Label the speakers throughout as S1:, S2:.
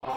S1: Happy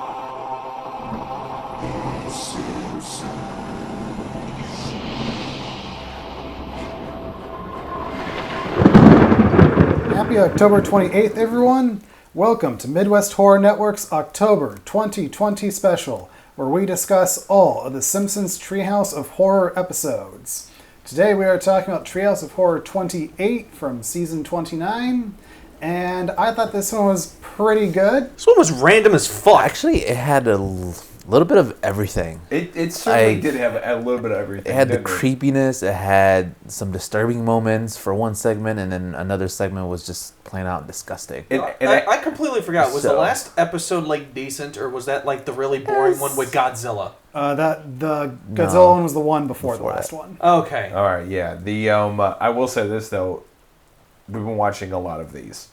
S1: October 28th, everyone! Welcome to Midwest Horror Network's October 2020 special, where we discuss all of the Simpsons Treehouse of Horror episodes. Today we are talking about Treehouse of Horror 28 from season 29, and I thought this one was pretty good.
S2: This one was random as fuck.
S3: Actually, it had a little bit of everything.
S4: It certainly did have a little bit of everything.
S3: It had the creepiness, it had some disturbing moments for one segment, and then another segment was just plain out disgusting.
S2: I completely forgot. Was the last episode like decent, or was that like the really boring one with Godzilla?
S1: The Godzilla one was the one before the last one.
S2: Okay.
S4: All right, yeah. The I will say this though, we've been watching a lot of these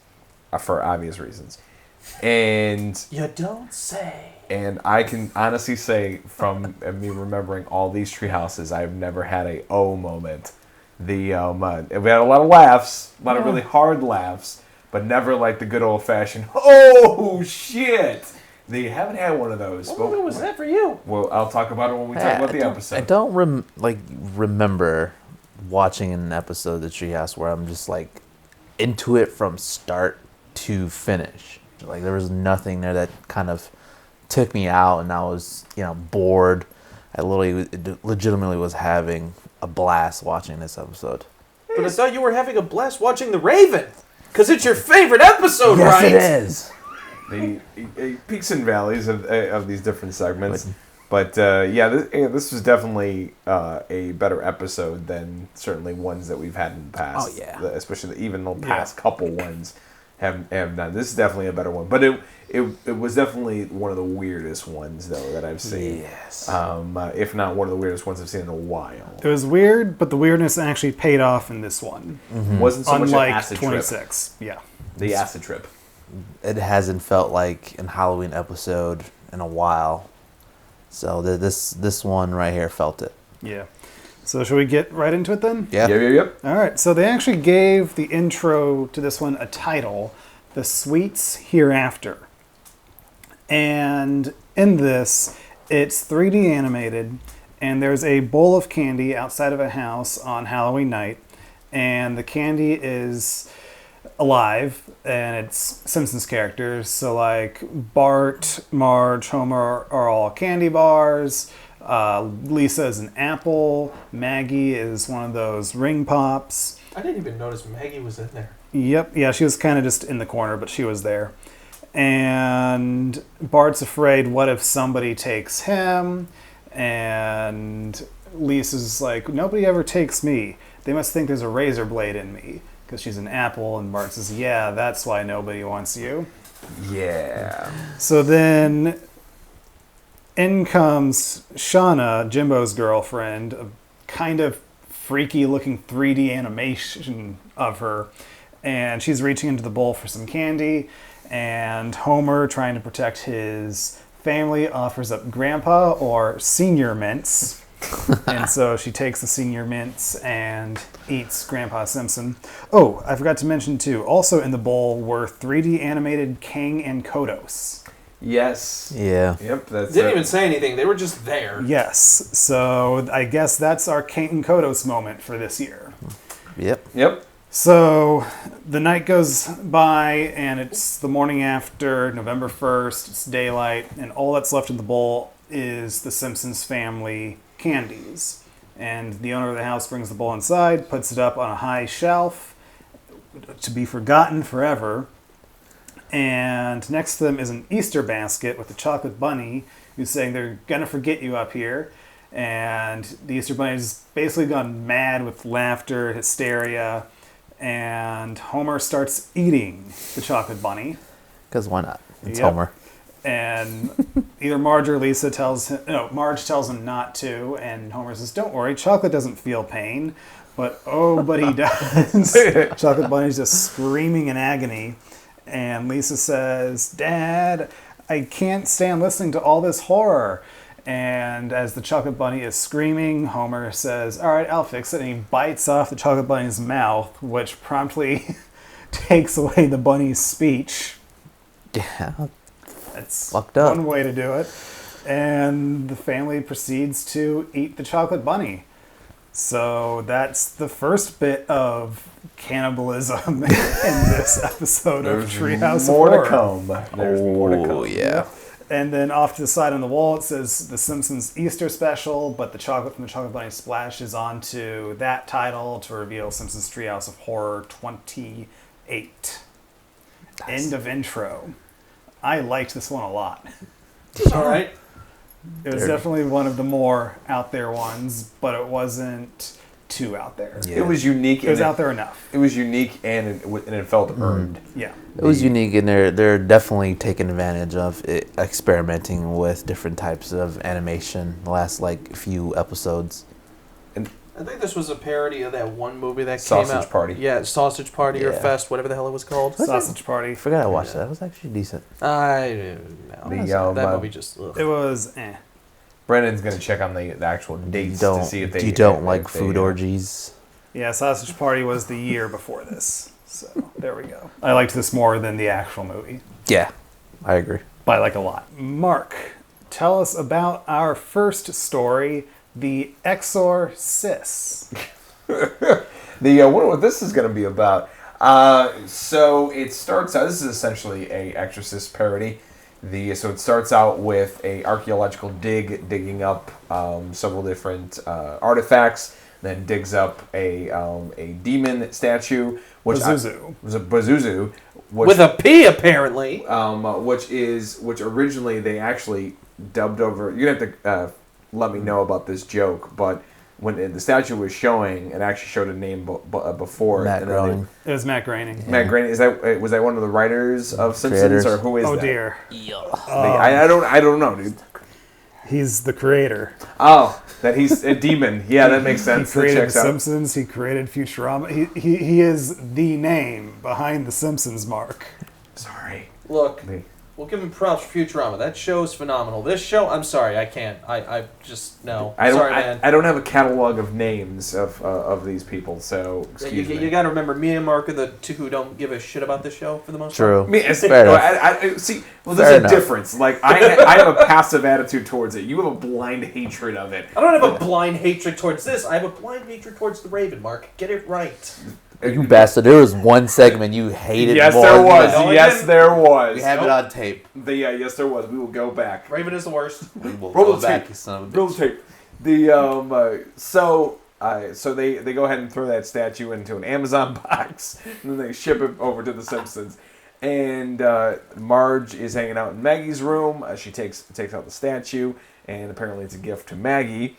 S4: for obvious reasons, and
S2: you don't say.
S4: And I can honestly say, from me remembering all these treehouses, I've never had a oh moment. We had a lot of laughs, a lot of really hard laughs, but never like the good old fashioned oh shit. They haven't had one of those.
S2: What movie was that for you?
S4: Well, I'll talk about it when we talk about the episode.
S3: I don't remember watching an episode of the Treehouse where I'm just like into it from start to finish. Like there was nothing there that kind of took me out, and I was, bored. I legitimately was having a blast watching this episode.
S2: But I thought you were having a blast watching The Raven, because it's your favorite episode, right?
S3: Yes, it is.
S4: The peaks and valleys of these different segments. But this was definitely a better episode than certainly ones that we've had in the past.
S3: Oh, yeah.
S4: Especially even the past couple ones have done. This is definitely a better one. But it was definitely one of the weirdest ones, though, that I've seen.
S3: Yes.
S4: If not one of the weirdest ones I've seen in a while.
S1: It was weird, but the weirdness actually paid off in this one.
S4: Mm-hmm. Wasn't so much an acid
S1: 26. Trip. Yeah.
S4: The acid trip.
S3: It hasn't felt like an Halloween episode in a while. So this one right here felt it.
S1: Yeah. So should we get right into it then?
S3: Yeah.
S4: Yep.
S1: All right. So they actually gave the intro to this one a title, The Sweets Hereafter. And in this, it's 3D animated, and there's a bowl of candy outside of a house on Halloween night, and the candy is alive, and it's Simpsons characters. So like Bart, Marge, Homer are all candy bars. Lisa is an apple. Maggie is one of those ring pops.
S2: I didn't even notice Maggie was in there.
S1: Yep, yeah, she was kind of just in the corner, but she was there. And Bart's afraid, what if somebody takes him? And Lisa's like, nobody ever takes me. They must think there's a razor blade in me, because she's an apple. And Bart says, yeah, that's why nobody wants you.
S4: Yeah.
S1: So then in comes Shauna, Jimbo's girlfriend, a kind of freaky looking 3D animation of her. And she's reaching into the bowl for some candy. And Homer, trying to protect his family, offers up Grandpa or Senior Mints. And so she takes the Senior Mints and eats Grandpa Simpson. Oh, I forgot to mention too, also in the bowl were 3D animated Kang and Kodos.
S4: Yes.
S3: Yeah.
S4: Yep.
S2: Didn't even say anything. They were just there.
S1: Yes. So I guess that's our Kang and Kodos moment for this year.
S4: Yep.
S1: So the night goes by, and it's the morning after, November 1st, it's daylight, and all that's left in the bowl is the Simpsons family candies. And the owner of the house brings the bowl inside, puts it up on a high shelf to be forgotten forever. And next to them is an Easter basket with a chocolate bunny who's saying they're going to forget you up here. And the Easter bunny's basically gone mad with laughter, hysteria. And Homer starts eating the chocolate bunny.
S3: Because why not? It's Homer.
S1: And either Marge or Lisa Marge tells him not to, and Homer says, don't worry, chocolate doesn't feel pain. But he does. Chocolate bunny's just screaming in agony. And Lisa says, Dad, I can't stand listening to all this horror. And as the chocolate bunny is screaming, Homer says, all right, I'll fix it. And he bites off the chocolate bunny's mouth, which promptly takes away the bunny's speech.
S3: Yeah.
S1: That's
S3: Fucked up.
S1: one way to do it. And the family proceeds to eat the chocolate bunny. So that's the first bit of cannibalism in this episode of Treehouse of Horror.
S4: More to come. There's more to come.
S3: Oh, yeah.
S1: And then off to the side on the wall, it says The Simpsons Easter Special, but the chocolate from the Chocolate Bunny splashes onto that title to reveal Simpsons Treehouse of Horror 28. End of intro. I liked this one a lot.
S2: All right.
S1: It was definitely one of the more out there ones, but it wasn't too out there.
S3: Yeah.
S4: It was unique.
S1: It was out there enough.
S4: It was unique and it felt earned.
S1: Yeah.
S3: It was unique, and they're definitely taking advantage of it, experimenting with different types of animation the last few episodes.
S2: I think this was a parody of that one movie that came out.
S4: Sausage Party.
S2: Yeah, Sausage Party or
S3: Yeah.
S2: Fest, whatever the hell it was called.
S1: Sausage Party.
S3: I forgot I watched that. That was actually decent.
S2: I don't know. That movie just... Ugh.
S1: It was eh.
S4: Brendan's going to check on the actual dates
S3: You don't,
S4: to see if they...
S3: you don't like
S4: if they,
S3: food orgies?
S1: Yeah, Sausage Party was the year before this. So there we go. I liked this more than the actual movie.
S3: Yeah, I agree.
S1: By a lot. Mark, tell us about our first story, The Exor-Sis.
S4: What this is going to be about. So it starts out... This is essentially a Exorcist parody. So it starts out with a archaeological digging up several different artifacts, then digs up a demon statue,
S1: Pazuzu.
S4: Was a Pazuzu,
S2: With a P, apparently.
S4: which originally they actually dubbed over. You're gonna have to let me know about this joke, but when the statue was showing, it actually showed a name before.
S3: Matt
S4: and then
S3: Groening.
S1: It was Matt Groening.
S4: Matt Groening, was that one of the writers of Simpsons,
S3: Creators.
S4: or who is
S1: Oh
S4: that?
S1: dear.
S4: I don't know, dude.
S1: He's the creator.
S4: Oh, that he's a demon. Yeah, that makes sense.
S1: He created
S4: That
S1: The
S4: checks out.
S1: Simpsons. He created Futurama. He is the name behind The Simpsons, Mark.
S4: Sorry.
S2: Look, we'll give him props for Futurama. That show is phenomenal. This show, I'm sorry, I can't. I just, no. Sorry, man.
S4: I don't have a catalog of names of these people, so excuse me.
S2: You got to remember, me and Mark are the two who don't give a shit about this show for the most
S3: True.
S2: part.
S4: I mean, it's,
S3: Fair
S4: no,
S3: enough.
S4: see, well,
S3: Fair
S4: there's
S3: enough.
S4: a difference. Like, I have a passive attitude towards it. You have a blind hatred of it.
S2: I don't have a blind hatred towards this. I have a blind hatred towards the Raven, Mark. Get it right.
S3: You bastard. There was one segment you hated
S4: Yes,
S3: more
S4: there
S3: than
S4: was.
S3: that.
S2: No, I
S4: Yes,
S2: didn't.
S4: there was.
S3: We have it on tape.
S4: Yes, there was. We will go back.
S2: Raven is the worst.
S3: We will
S4: Roll
S3: go
S4: the
S3: back,
S4: tape.
S3: you son of a
S4: Roll
S3: bitch.
S4: tape. So they go ahead and throw that statue into an Amazon box, and then they ship it over to The Simpsons. And Marge is hanging out in Maggie's room. She takes out the statue, and apparently it's a gift to Maggie.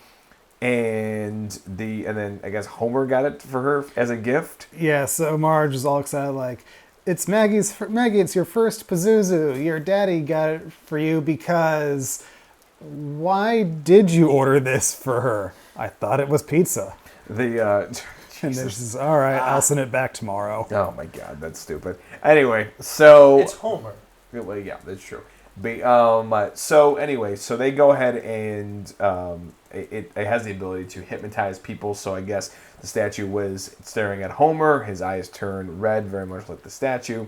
S4: And then I guess Homer got it for her as a gift.
S1: Yeah, so Marge is all excited, like, it's Maggie, it's your first Pazuzu. Your daddy got it for you because why did you order this for her? I thought it was pizza.
S4: And
S1: And then she says, all right, I'll send it back tomorrow.
S4: oh my god, that's stupid. Anyway, so
S2: It's Homer.
S4: well, yeah, that's true. But, so they go ahead and it has the ability to hypnotize people. So I guess the statue was staring at Homer. His eyes turn red, very much like the statue.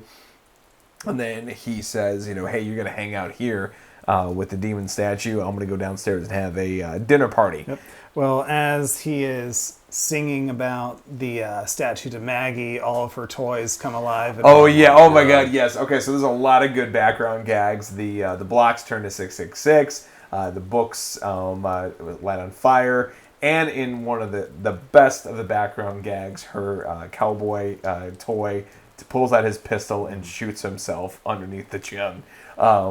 S4: And then he says, hey, you're gonna hang out here with the demon statue. I'm gonna go downstairs and have a dinner party.
S1: Yep. Well, as he is singing about the statue to Maggie, all of her toys come alive. And
S4: Oh yeah! Oh my God! Yes. Okay. So there's a lot of good background gags. The blocks turn to 666. The books light on fire. And in one of the best of the background gags, her cowboy toy pulls out his pistol and shoots himself underneath the chin.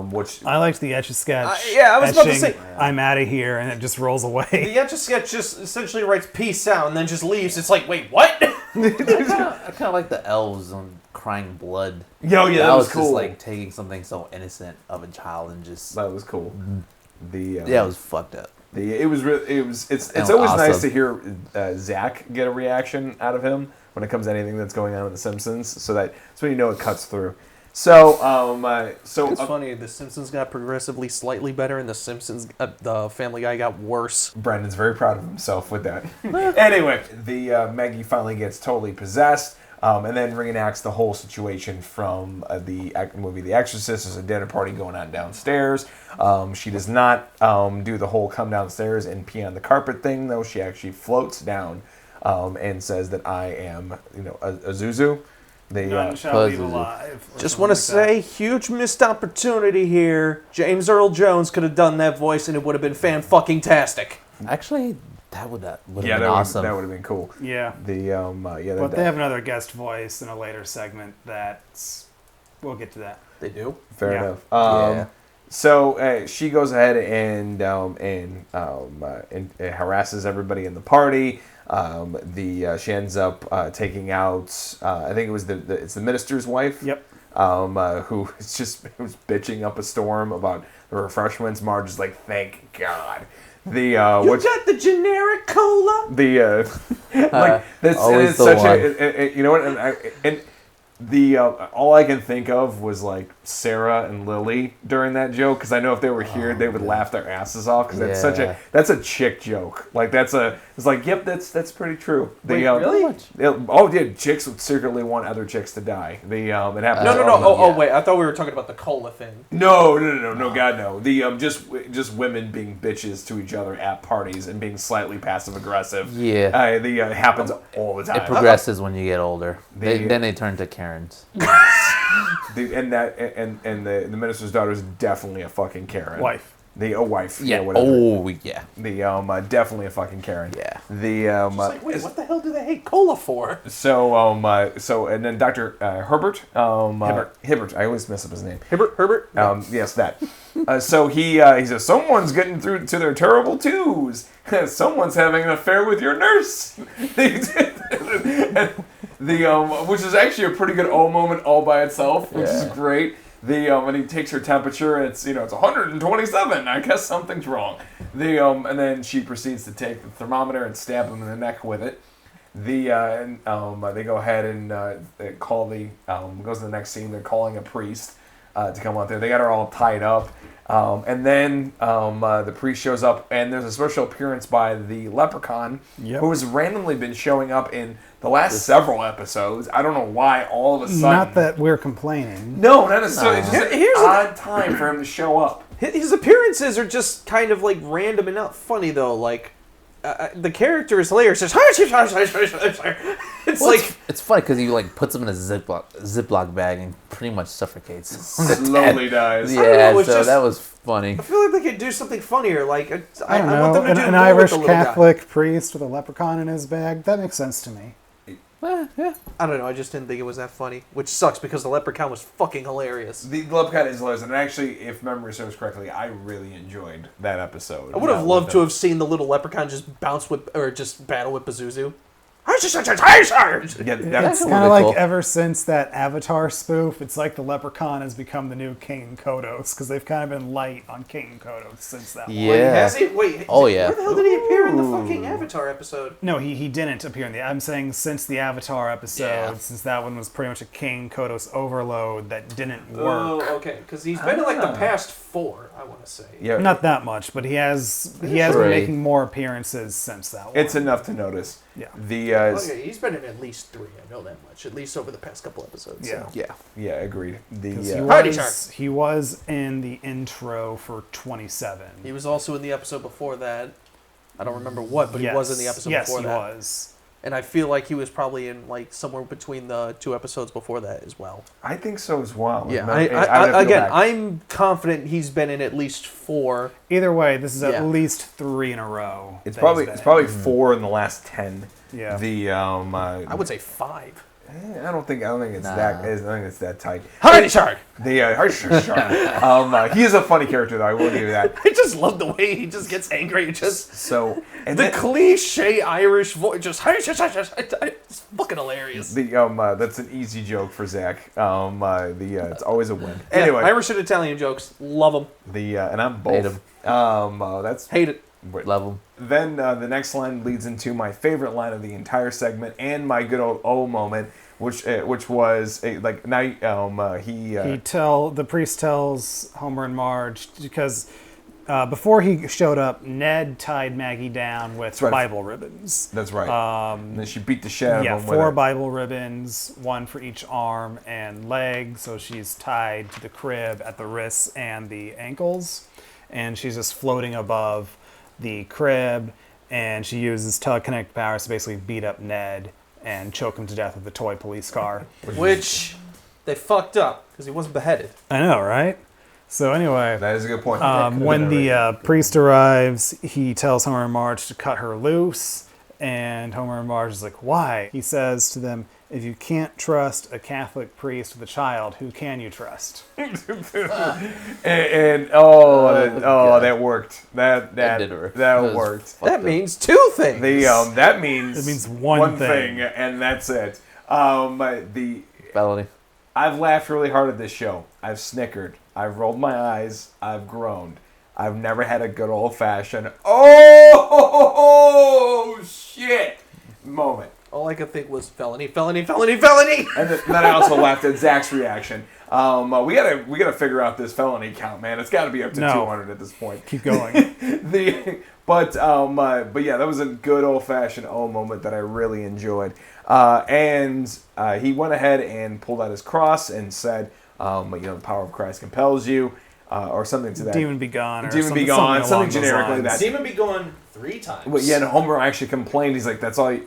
S4: Which
S1: I liked the Etch-a-Sketch.
S2: Yeah, I was about to
S1: etching,
S2: say-
S1: I'm out of here, and it just rolls away.
S2: The Etch-a-Sketch just essentially writes peace out and then just leaves. It's like, wait, what?
S3: I kind of like the elves on crying blood.
S4: yeah, that was cool.
S3: Just like taking something so innocent of a child and just
S4: That was cool.
S3: yeah, it was fucked up.
S4: It's
S3: And
S4: always
S3: awesome.
S4: nice to hear Zach get a reaction out of him when it comes to anything that's going on in The Simpsons. So that's when you know it cuts through. So
S2: It's funny. The Simpsons got progressively slightly better, and the Simpsons, the Family Guy got worse.
S4: Brandon's very proud of himself with that. Anyway, the Maggie finally gets totally possessed. And then reenacts the whole situation from the movie The Exorcist. There's a dinner party going on downstairs. She does not do the whole come downstairs and pee on the carpet thing, though. She actually floats down and says that I am, a Zuzu.
S1: None shall leave alive.
S2: Just want to say, huge missed opportunity here. James Earl Jones could have done that voice, and it would have been fan-fucking-tastic.
S3: Actually, that would have been
S4: that
S3: awesome.
S4: That would have been cool.
S1: Yeah.
S4: But
S1: They have another guest voice in a later segment we'll get to that.
S2: They do?
S4: Fair
S1: Yeah.
S4: enough.
S3: Yeah.
S4: So she goes ahead and harasses everybody in the party. She ends up taking out. I think it was it's the minister's wife.
S1: Yep.
S4: Who was bitching up a storm about the refreshments. Marge is like, thank God. You
S2: got the generic cola?
S4: That's
S3: always
S4: it's such
S3: one.
S4: all I can think of was like Sarah and Lily during that joke, because I know if they were here they would laugh their asses off, because that's a chick joke. Like it's like, yep, that's pretty true.
S2: Really?
S4: Chicks would secretly want other chicks to die. It happens.
S2: No. Wait, I thought we were talking about the cola thing.
S4: No, God, no. Just women being bitches to each other at parties and being slightly passive aggressive.
S3: Yeah.
S4: It happens all the time.
S3: It progresses when you get older. Then they turn to Karens.
S4: The minister's daughter is definitely a fucking Karen.
S1: Wife.
S4: Wife.
S3: Yeah.
S4: Whatever.
S3: Oh, yeah.
S4: Definitely a fucking Karen.
S3: Yeah.
S2: Wait, what the hell do they hate cola for?
S4: And then Dr. Herbert. Hibbert. I always mess up his name.
S2: Herbert?
S4: Yes, that. So he says, someone's getting through to their terrible twos. Someone's having an affair with your nurse. Which is actually a pretty good moment all by itself, which is great. When he takes her temperature, and it's 127. I guess something's wrong. And then she proceeds to take the thermometer and stab him in the neck with it. They go ahead and goes to the next scene. They're calling a priest to come out there. They got her all tied up. And then the priest shows up, and there's a special appearance by the leprechaun, who has randomly been showing up in the last several episodes. I don't know why all of a sudden.
S1: Not that we're complaining.
S4: No, not necessarily. It's just
S2: Here's
S4: an odd time for him to show up.
S2: His appearances are just kind of like random and not funny though. Like the character is hilarious. It's
S3: It's funny because he puts him in a Ziploc bag and pretty much suffocates.
S4: Slowly dies.
S3: Yeah,
S2: know,
S3: so that was funny.
S2: I feel like they could do something funnier. Like
S1: I don't know.
S2: want them to do
S1: An
S2: more
S1: Irish
S2: with the little
S1: Catholic priest with a leprechaun in his bag. That makes sense to me.
S3: Yeah.
S2: I don't know. I just didn't think it was that funny, which sucks because the leprechaun was fucking hilarious.
S4: The leprechaun is hilarious, and actually, if memory serves correctly, I really enjoyed that episode.
S2: I would have loved to have seen the little leprechaun just bounce with or just battle with Pazuzu.
S1: It's kind of like ever since that Avatar spoof, it's like the leprechaun has become the new King Kodos, because they've kind of been light on King Kodos since that one.
S3: Yeah.
S2: Wait, has he? Wait.
S3: Yeah.
S2: Where the hell did he appear in the fucking Avatar episode?
S1: No, he didn't appear in the... I'm saying since the Avatar episode, since that one was pretty much a King Kodos overload that didn't work.
S2: Oh, okay. Because he's been in like the past 4, I want to say.
S4: Yeah.
S1: Not that much, but he has been making more appearances since that one.
S4: It's enough to notice.
S1: Yeah.
S2: He's been in at least 3. I know that much. At least over the past couple episodes.
S1: Yeah.
S2: So.
S4: Yeah, agreed.
S1: He was in the intro for 27.
S2: He was also in the episode before that. I don't remember what, but he was in the episode before that.
S1: Yes, he was.
S2: And I feel like he was probably in like somewhere between the 2 episodes before that as well.
S4: I think so as well.
S2: Yeah,
S4: I
S2: I'm confident he's been in at least 4.
S1: Either way, this is at least 3 in a row.
S4: It's probably 4 in the last 10.
S1: Yeah.
S2: I would say 5.
S4: I don't think it's that. I think it's that tight.
S2: Hardy Shark.
S4: He is a funny character, though. I will give you that.
S2: I just love the way he just gets angry. Cliche Irish voice, it's fucking hilarious.
S4: That's an easy joke for Zach. It's always a win. Anyway,
S2: Irish and Italian jokes, love them.
S4: And I'm both.
S3: Hate 'em.
S4: That's
S2: hate it.
S3: Love them.
S4: Then the next line leads into my favorite line of the entire segment and my good old moment, which was the priest tells Homer and Marge, because
S1: Before he showed up, Ned tied Maggie down with
S4: That's right.
S1: Bible ribbons.
S4: That's right. And then she beat the shit out
S1: Yeah,
S4: of him with
S1: 4
S4: it.
S1: Bible ribbons, 1 for each arm and leg. So she's tied to the crib at the wrists and the ankles. And she's just floating above the crib. And she uses telekinetic powers to basically beat up Ned and choke him to death with the toy police car.
S2: Which they fucked up because he wasn't beheaded.
S1: I know, right? So anyway,
S4: That is a good point.
S1: when the priest arrives, he tells Homer and Marge to cut her loose. And Homer and Marge is like, why? He says to them, if you can't trust a Catholic priest with a child, who can you trust?
S4: and
S3: God.
S4: that worked. That
S3: did work.
S4: That
S3: was
S4: worked.
S3: fucked
S2: That
S3: up.
S2: means 2 things.
S4: That means
S1: It means one thing.
S4: and that's it.
S3: felony.
S4: I've laughed really hard at this show. I've snickered. I've rolled my eyes. I've groaned. I've never had a good old fashioned oh shit moment.
S2: All I could think was felony, felony, felony, felony.
S4: And then I also laughed at Zach's reaction. We gotta figure out this felony count, man. It's got to be up to
S1: No.
S4: 200 at this point.
S1: Keep going.
S4: But yeah, that was a good old fashioned moment that I really enjoyed. And he went ahead and pulled out his cross and said, the power of Christ compels you, or something to that.
S1: Demon be gone. Or
S4: Demon be
S1: something,
S4: gone,
S1: along
S4: something
S1: those
S4: generic like
S1: lines.
S4: that.
S2: Demon be going 3 times.
S4: Well, yeah, and Homer actually complained. He's like, "That's all you're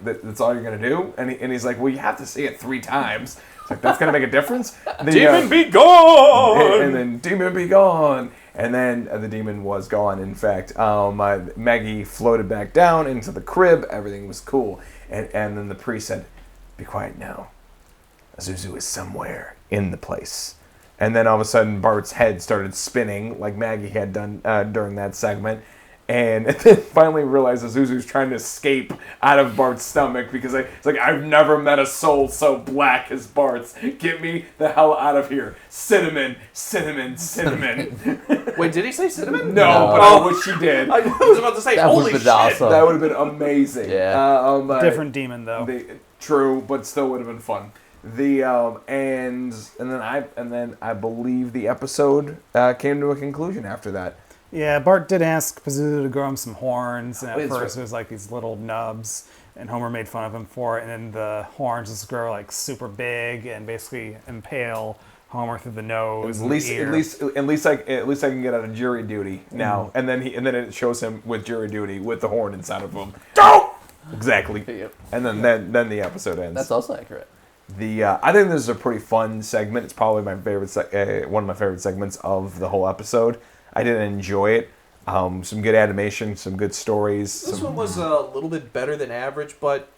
S4: gonna do," and he's like, "Well, you have to say it 3 times." It's like, that's gonna make a difference.
S2: Demon be gone.
S4: and then demon be gone, and then the demon was gone. In fact, Maggie floated back down into the crib. Everything was cool, and then the priest said, "Be quiet now. Azuzu is somewhere in the place." And then all of a sudden, Bart's head started spinning like Maggie had done during that segment. And then finally realized Azuzu's trying to escape out of Bart's stomach because it's like, I've never met a soul so black as Bart's. Get me the hell out of here. Cinnamon, cinnamon, cinnamon.
S2: Wait, did he say cinnamon?
S4: No, but I wish he did.
S2: I was about to say,
S3: That
S2: holy
S3: would've
S2: shit.
S3: been awesome.
S4: That would have been amazing.
S3: Yeah.
S1: Different demon, though.
S4: True, but still would have been fun. And then I believe the episode came to a conclusion after that.
S1: Yeah, Bart did ask Pazuzu to grow him some horns, and at
S4: That's
S1: first
S4: right.
S1: it was like these little nubs, and Homer made fun of him for it, and then the horns just grow like super big and basically impale Homer through the nose.
S4: At least I can get out of jury duty now. And then it shows him with jury duty with the horn inside of him. Don't! Exactly.
S3: Yep.
S4: And then the episode ends.
S3: That's also accurate.
S4: I think this is a pretty fun segment. It's probably my favorite one of my favorite segments of the whole episode. I did enjoy it. Some good animation, some good stories.
S2: This one was a little bit better than average, but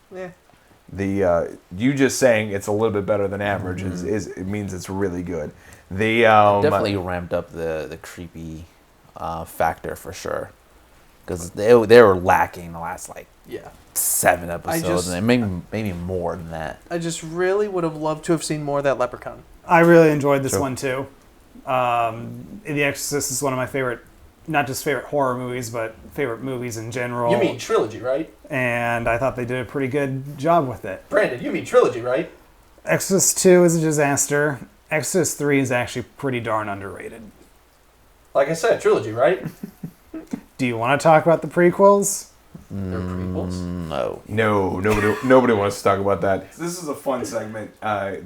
S4: You just saying it's a little bit better than average is it means it's really good.
S3: Definitely ramped up the creepy factor for sure, because they were lacking the last like
S2: yeah.
S3: 7 episodes, and maybe more than that.
S2: I just really would have loved to have seen more of that leprechaun.
S1: I really enjoyed this
S4: Sure.
S1: one too. The Exorcist is one of my favorite, not just favorite horror movies, but favorite movies in general.
S2: You mean trilogy, right?
S1: And I thought they did a pretty good job with it.
S2: Brandon, you mean trilogy, right?
S1: Exorcist 2 is a disaster. Exorcist 3 is actually pretty darn underrated.
S2: Like I said, trilogy, right?
S1: Do you want to talk about the prequels?
S2: They're prequels.
S3: No.
S4: No, nobody wants to talk about that. This is a fun segment. I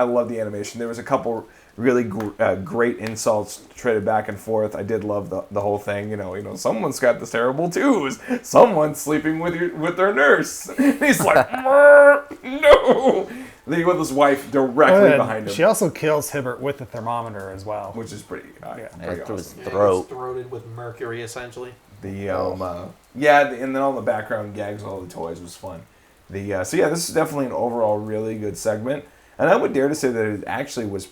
S4: love the animation. There was a couple really great insults traded back and forth. I did love the whole thing. You know, someone's got this terrible twos. Someone's sleeping with their nurse. And he's like, no. Then he with his wife directly behind him,
S1: She also kills Hibbert with the thermometer as well.
S4: which is pretty
S3: Through his
S4: awesome.
S3: throat.
S2: It's throated with mercury, essentially.
S4: And then all the background gags, all the toys was fun. This is definitely an overall really good segment, and I would dare to say that it actually was,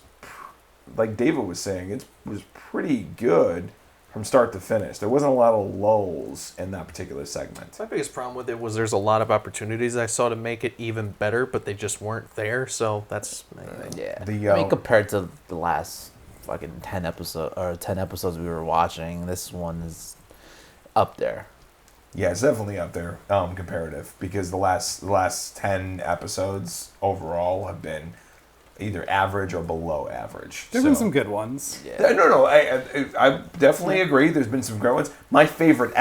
S4: like David was saying, it was pretty good from start to finish. There wasn't a lot of lulls in that particular segment.
S2: My biggest problem with it was there's a lot of opportunities I saw to make it even better, but they just weren't there. So that's my thing.
S3: Yeah. I mean, compared to the last fucking 10 episodes we were watching, this one is up there.
S4: Yeah, it's definitely up there, comparative, because the last 10 episodes overall have been either average or below average.
S1: There's been some good ones.
S4: No, I definitely agree. There's been some great ones. My favorite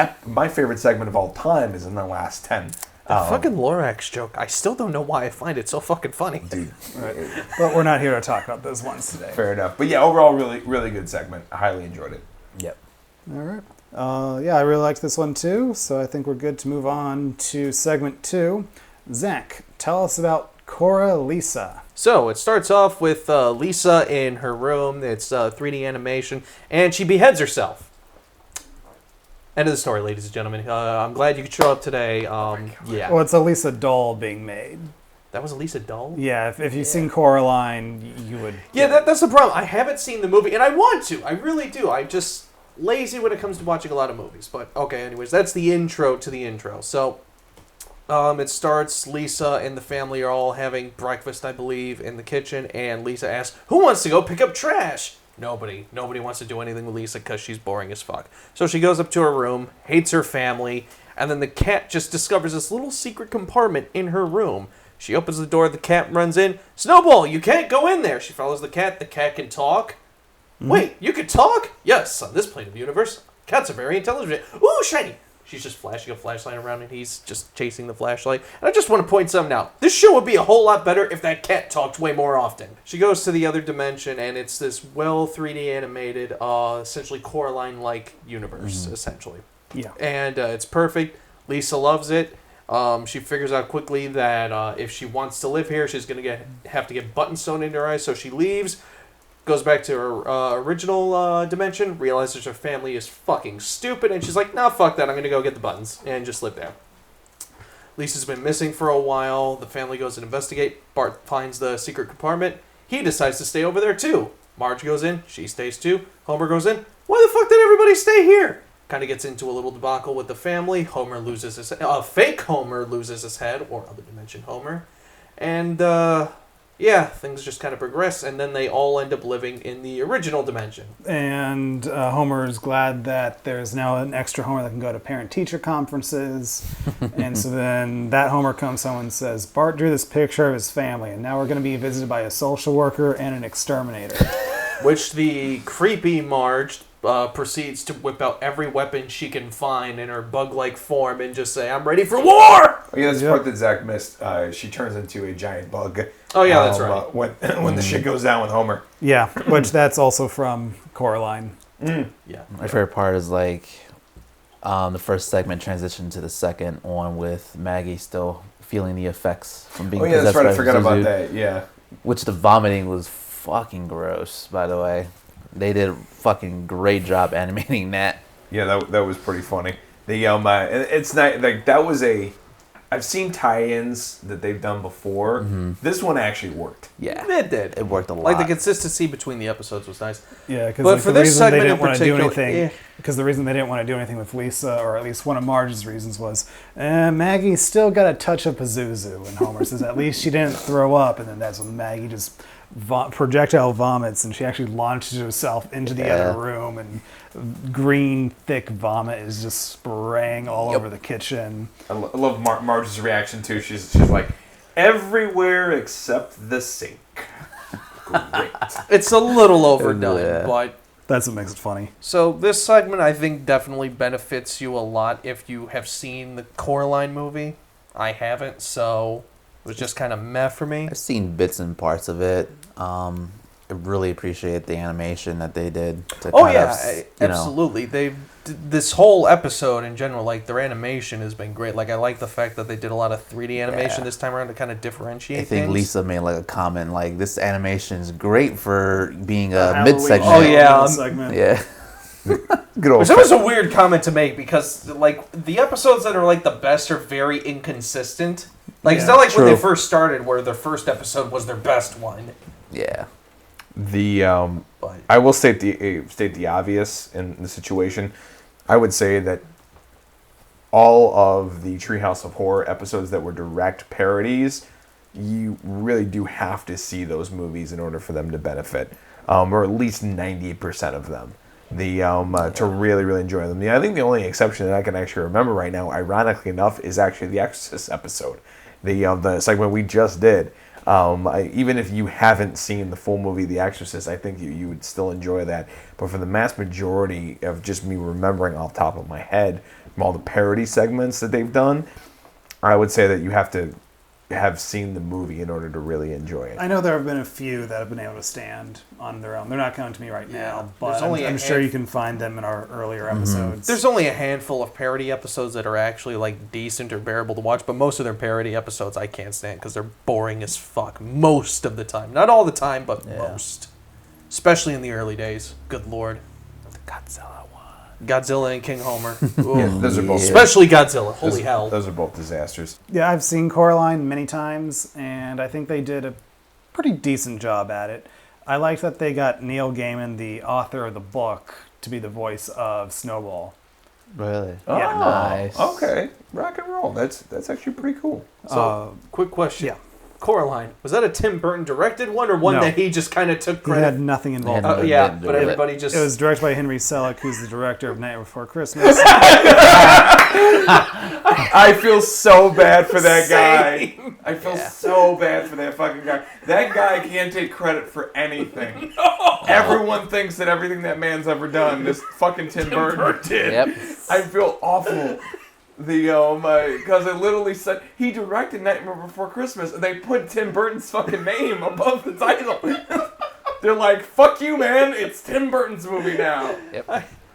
S4: segment of all time is in the last 10.
S2: The fucking Lorax joke. I still don't know why I find it so fucking funny.
S4: Dude.
S1: Right. But we're not here to talk about those ones today.
S4: Fair enough. But yeah, overall, really, really good segment. I highly enjoyed it.
S3: Yep.
S1: All right. Yeah, I really liked this one too, so I think we're good to move on to segment 2. Zach, tell us about Coralisa.
S2: So it starts off with Lisa in her room. It's 3D animation, and she beheads herself. End of the story, ladies and gentlemen. I'm glad you could show up today. Yeah.
S1: Well, it's a Lisa doll being made.
S2: That was a Lisa doll?
S1: Yeah, if you've seen Coraline, you would...
S2: Yeah, that's the problem. I haven't seen the movie, and I want to. I really do. I'm just lazy when it comes to watching a lot of movies. But, okay, anyways, that's the intro to the intro. So, it starts, Lisa and the family are all having breakfast, I believe, in the kitchen, and Lisa asks, who wants to go pick up trash? Nobody wants to do anything with Lisa because she's boring as fuck. So she goes up to her room, hates her family, and then the cat just discovers this little secret compartment in her room. She opens the door, the cat runs in. Snowball, you can't go in there. She follows the cat can talk. Mm-hmm. Wait, you can talk? Yes, on this plane of universe, cats are very intelligent. Ooh, shiny. She's just flashing a flashlight around and he's just chasing the flashlight. And I just want to point something out. This show would be a whole lot better if that cat talked way more often. She goes to the other dimension and it's this well 3D animated, essentially Coraline-like universe, essentially.
S1: Yeah.
S2: And it's perfect. Lisa loves it. She figures out quickly that if she wants to live here, she's going to have to get buttons sewn into her eyes. So she leaves. Goes back to her original dimension, realizes her family is fucking stupid, and she's like, nah, fuck that, I'm going to go get the buttons, and just live there. Lisa's been missing for a while, the family goes to investigate, Bart finds the secret compartment, he decides to stay over there too. Marge goes in, she stays too, Homer goes in, why the fuck did everybody stay here? Kind of gets into a little debacle with the family, Homer loses his fake Homer loses his head, or other dimension Homer, and yeah, things just kind of progress, and then they all end up living in the original dimension.
S1: And Homer's glad that there's now an extra Homer that can go to parent-teacher conferences. And so then that Homer comes home and says, Bart drew this picture of his family, and now we're going to be visited by a social worker and an exterminator.
S2: Which the creepy Marge proceeds to whip out every weapon she can find in her bug-like form and just say, I'm ready for war!
S4: Oh, yeah, that's the part that Zach missed. She turns into a giant bug.
S2: Oh, yeah, that's right.
S4: When the shit goes down with Homer.
S1: Yeah, which that's also from Coraline.
S2: Yeah.
S3: My favorite part is like the first segment transitioned to the second one with Maggie still feeling the effects from being possessed
S4: that's right.
S3: by
S4: I forgot
S3: Zuzu,
S4: about that. Yeah.
S3: Which the vomiting was fucking gross, by the way. They did a fucking great job animating that.
S4: Yeah, that was pretty funny. It's not like that was a. I've seen tie-ins that they've done before. Mm-hmm. This one actually worked.
S3: Yeah,
S2: it did.
S3: It worked a lot.
S2: Like the consistency between the episodes was nice.
S1: Yeah, because
S2: but for
S1: the
S2: this
S1: reason they
S2: segment
S1: didn't
S2: in
S1: want to do
S2: particular,
S1: anything, because the reason they didn't want to do anything with Lisa, or at least one of Marge's reasons was, Maggie still got a touch of Pazuzu, and Homer says at least she didn't throw up, and then that's when Maggie just projectile vomits, and she actually launches herself into the other room, and green thick vomit is just spraying all over the kitchen.
S4: I love Marge's reaction too. She's like, everywhere except the sink. Great.
S2: It's a little overdone, but
S1: that's what makes it funny.
S2: So this segment, I think, definitely benefits you a lot if you have seen the Coraline movie. I haven't, so it was just kind of meh for me.
S3: I've seen bits and parts of it. I really appreciate the animation that they did. To
S2: absolutely. This whole episode in general, like their animation has been great. Like I like the fact that they did a lot of 3D animation this time around to kind of differentiate.
S3: I think
S2: things.
S3: Lisa made like a comment like this animation is great for being a mid segment.
S2: Oh yeah,
S1: segment.
S3: Yeah.
S4: Good old.
S2: Which that was a weird comment to make because like the episodes that are like the best are very inconsistent. Like it's not like when they first started where their first episode was their best one.
S3: Yeah.
S4: I will state the obvious in the situation. I would say that all of the Treehouse of Horror episodes that were direct parodies, you really do have to see those movies in order for them to benefit, or at least 90% of them. To really, really enjoy them. I think the only exception that I can actually remember right now, ironically enough, is actually the Exor-Sis episode, the segment we just did. Even if you haven't seen the full movie, The Exorcist, I think you would still enjoy that. But for the mass majority of just me remembering off the top of my head from all the parody segments that they've done, I would say that you have to have seen the movie in order to really enjoy it.
S1: I know there have been a few that have been able to stand on their own. They're not coming to me right now, but I'm sure you can find them in our earlier episodes.
S2: There's only a handful of parody episodes that are actually like decent or bearable to watch, but most of their parody episodes I can't stand because they're boring as fuck most of the time. Not all the time, but most. Especially in the early days. Good lord. Godzilla and King Homer.
S4: Yeah, those are both.
S2: Especially Godzilla. Holy hell.
S4: Those are both disasters.
S1: Yeah, I've seen Coraline many times, and I think they did a pretty decent job at it. I like that they got Neil Gaiman, the author of the book, to be the voice of Snowball.
S3: Really?
S4: Oh,
S1: Yeah.
S3: Nice.
S4: Okay, rock and roll. That's actually pretty cool.
S2: So, quick question.
S1: Yeah.
S2: Coraline, was that a Tim Burton directed one or one
S1: No.
S2: that he just kind of took
S1: He
S2: credit?
S1: had nothing involved.
S3: Yeah,
S1: in it.
S2: Yeah,
S3: didn't do
S2: but
S3: it.
S2: everybody just...
S1: It was directed by Henry Selick, who's the director of Night Before Christmas.
S4: I feel so bad for that guy.
S2: Same.
S4: I feel so bad for that fucking guy. That guy can't take credit for anything. Everyone thinks that everything that man's ever done, this fucking Tim Burton did.
S3: Yep.
S4: I feel awful. Because I literally said he directed Nightmare Before Christmas, and they put Tim Burton's fucking name above the title. They're like, "Fuck you, man! It's Tim Burton's movie now."
S3: Yep.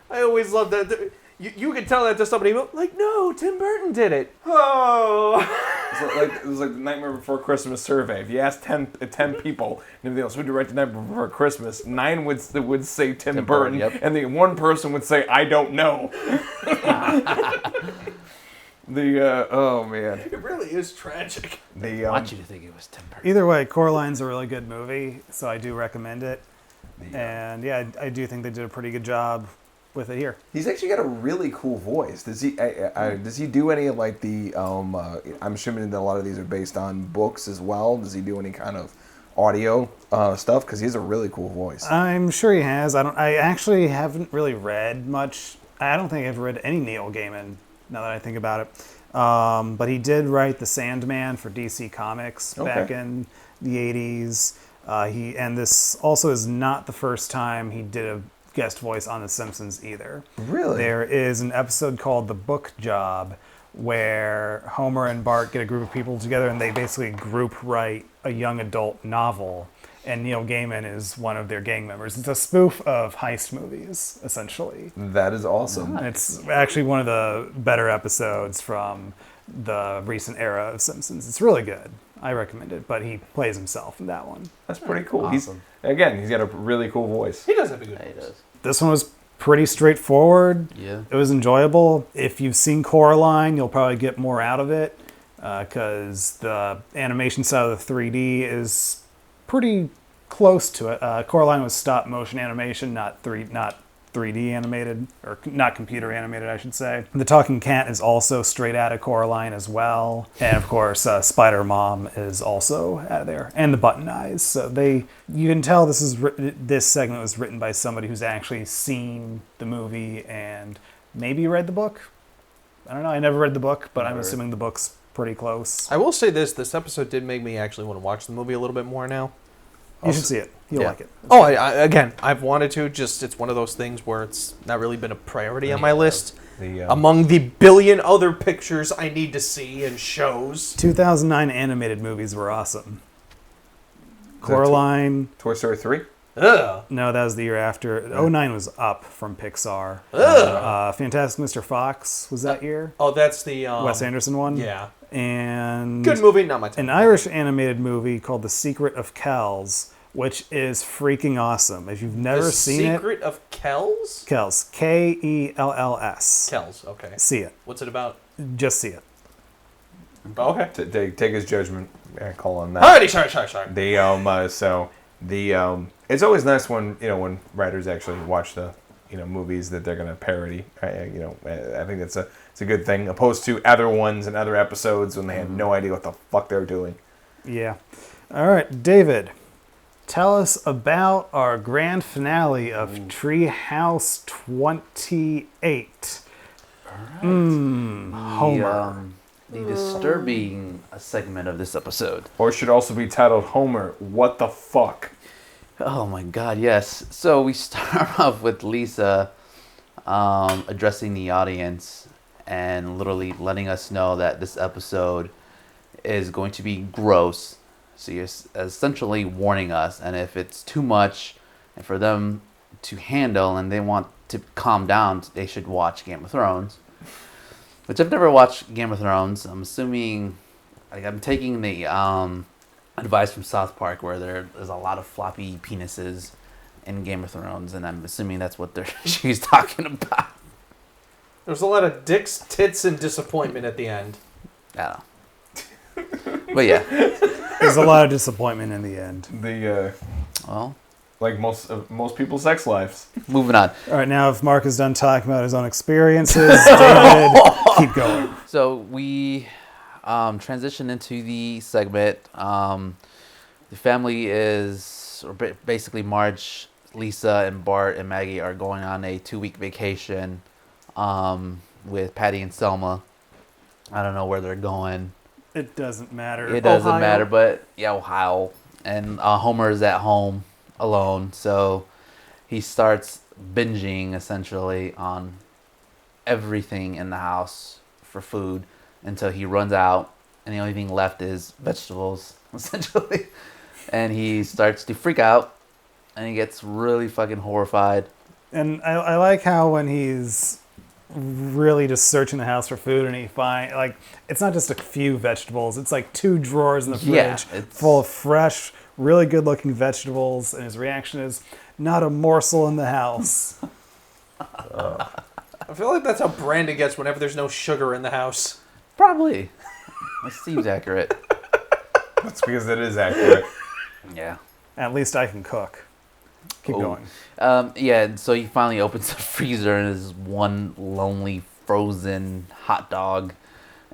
S2: I always love that. You can tell that to somebody, like, no, Tim Burton did it. Oh.
S4: It was like the Nightmare Before Christmas survey. If you asked 10 people and everything else, who directed Nightmare Before Christmas, 9 would say Tim Burton,
S3: yep.
S4: and the one person would say, "I don't know." Oh man,
S2: It really is tragic.
S3: I want you to think it was Tim Burton.
S1: Either way, Coraline's a really good movie, so I do recommend it. And yeah, I do think they did a pretty good job with it here.
S4: he's actually got a really cool voice. Does he? Does he do any of like the? I'm assuming that a lot of these are based on books as well. Does he do any kind of audio stuff? Because he has a really cool voice.
S1: I'm sure he has. I actually haven't really read much. I don't think I've read any Neil Gaiman, now that I think about it. But he did write The Sandman for DC Comics back in the 80s. And this also is not the first time he did a guest voice on The Simpsons either.
S4: Really?
S1: There is an episode called The Book Job where Homer and Bart get a group of people together and they basically group write a young adult novel. And Neil Gaiman is one of their gang members. It's a spoof of heist movies, essentially.
S4: That is awesome.
S1: And it's actually one of the better episodes from the recent era of Simpsons. It's really good. I recommend it, but he plays himself in that one.
S4: That's pretty cool.
S3: Awesome.
S4: He's got a really cool voice.
S2: He does have a good
S3: Yeah, he
S2: voice.
S3: does.
S1: This one was pretty straightforward.
S3: Yeah.
S1: It was enjoyable. If you've seen Coraline, you'll probably get more out of it because the animation side of the 3D is pretty close to it. Coraline was stop motion animation, not 3D animated, or not computer animated, I should say. The talking cat is also straight out of Coraline as well. And of course, Spider Mom is also out of there. And the Button Eyes. So you can tell this segment was written by somebody who's actually seen the movie and maybe read the book. I don't know, I never read the book, but I'm assuming the book's pretty close.
S2: I will say this episode did make me actually want to watch the movie a little bit more now.
S1: You should see it. You'll like it.
S2: Oh, again, I've wanted to. Just it's one of those things where it's not really been a priority on my list. Among the billion other pictures I need to see and shows.
S1: 2009 animated movies were awesome. Coraline.
S4: Toy Story 3?
S2: Ugh.
S1: No, that was the year after. 09 was Up from Pixar. Fantastic Mr. Fox was that year.
S2: Oh, that's the
S1: Wes Anderson one.
S2: Yeah.
S1: And
S2: Good movie, not my type.
S1: an Irish animated movie called The Secret of Kells, which is freaking awesome. If you've never seen it,
S2: Secret of Kells?
S1: Kells, Kells.
S2: Kells, okay.
S1: See it.
S2: What's it about?
S1: Just see it.
S2: Okay.
S4: Take his judgment call on that.
S2: Alrighty, sorry.
S4: It's always nice when writers actually watch the movies that they're gonna parody. I think it's a good thing, opposed to other ones and other episodes when they had no idea what the fuck they were doing.
S1: Yeah. All right, David, tell us about our grand finale of Treehouse 28. Homer.
S3: the disturbing segment of this episode.
S4: Or it should also be titled Homer, What the Fuck?
S3: Oh my god, yes. So we start off with Lisa addressing the audience and literally letting us know that this episode is going to be gross. So you're essentially warning us, and if it's too much and for them to handle and they want to calm down, they should watch Game of Thrones. Which I've never watched Game of Thrones. I'm assuming, like, I'm taking the advice from South Park where there's a lot of floppy penises in Game of Thrones, and I'm assuming that's what she's talking about.
S2: There's a lot of dicks, tits, and disappointment at the end.
S3: I don't know. But yeah.
S1: There's a lot of disappointment in the end.
S3: Well,
S4: Like most people's sex lives.
S3: moving on.
S1: All right, now if Mark is done talking about his own experiences, David, keep going.
S3: So we transition into the segment. The family is, or basically Marge, Lisa, and Bart and Maggie are going on a 2-week vacation with Patty and Selma. I don't know where they're going.
S1: It doesn't matter.
S3: It doesn't
S2: Ohio.
S3: matter, but yeah, Ohio. And Homer is at home alone, so he starts binging essentially on everything in the house for food until he runs out, and the only thing left is vegetables, essentially. And he starts to freak out, and he gets really fucking horrified.
S1: And I like how when he's really just searching the house for food and he finds, like, it's not just a few vegetables, it's like 2 drawers in the fridge
S3: Yeah, it's
S1: full of fresh, really good looking vegetables, and his reaction is, not a morsel in the house.
S2: I feel like that's how Brandon gets whenever there's no sugar in the house.
S3: Probably. That seems accurate.
S4: That's because it is accurate.
S3: Yeah.
S1: At least I can cook. Keep
S3: Oh.
S1: going.
S3: Yeah, and so he finally opens the freezer and there's one lonely frozen hot dog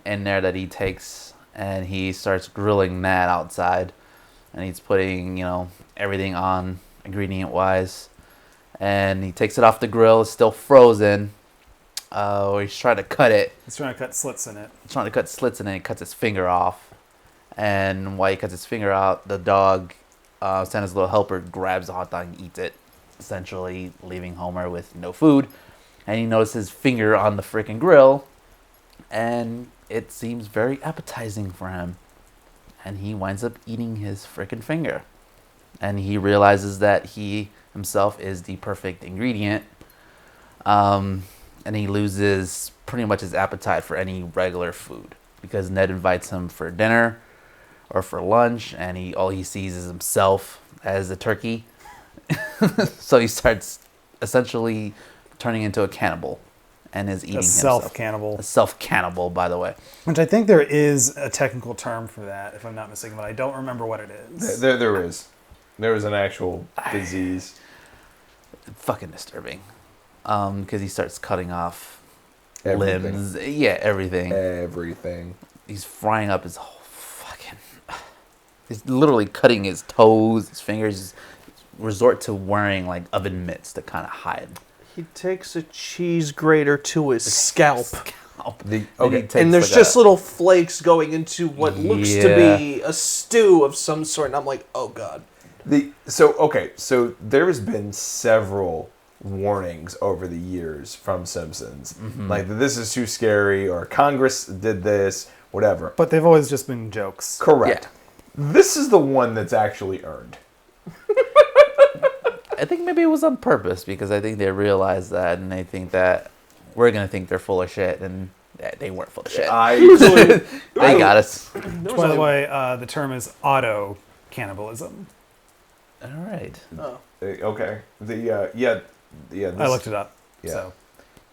S3: in there that he takes, and he starts grilling that outside, and he's putting, everything on ingredient wise, and he takes it off the grill. It's still frozen. He's trying to cut it.
S1: He's trying to cut slits in it.
S3: He's trying to cut slits in it. He cuts his finger off, and while he cuts his finger out, the dog, Santa's little helper, grabs the hot dog and eats it, essentially leaving Homer with no food. And he notices his finger on the freaking grill, and it seems very appetizing for him. And he winds up eating his freaking finger. And he realizes that he himself is the perfect ingredient. And he loses pretty much his appetite for any regular food, because Ned invites him for dinner or for lunch, and all he sees is himself as a turkey. So he starts essentially turning into a cannibal and is eating
S1: A
S3: himself.
S1: self-cannibal.
S3: A self-cannibal, by the way.
S1: Which I think there is a technical term for that, if I'm not mistaken, but I don't remember what it is.
S4: There is. There is an actual disease.
S3: Fucking disturbing. Because he starts cutting off
S4: Everything.
S3: limbs. Yeah, everything.
S4: Everything.
S3: He's frying up his whole fucking... He's literally cutting his toes, his fingers. Resort to wearing like oven mitts to kind of hide.
S2: He takes a cheese grater to his scalp. And there's just little flakes going into what looks to be a stew of some sort. And I'm like, oh God.
S4: So there has been several warnings over the years from Simpsons.
S3: Mm-hmm.
S4: Like, this is too scary, or Congress did this, whatever.
S1: But they've always just been jokes.
S4: Correct. Yeah. This is the one that's actually earned.
S3: I think maybe it was on purpose, because I think they realized that, and they think that we're going to think they're full of shit, and they weren't full of shit. They got us.
S1: By the way, the term is auto-cannibalism.
S3: All right.
S2: Oh.
S4: Okay.
S1: I looked it up,
S4: Yeah.
S1: so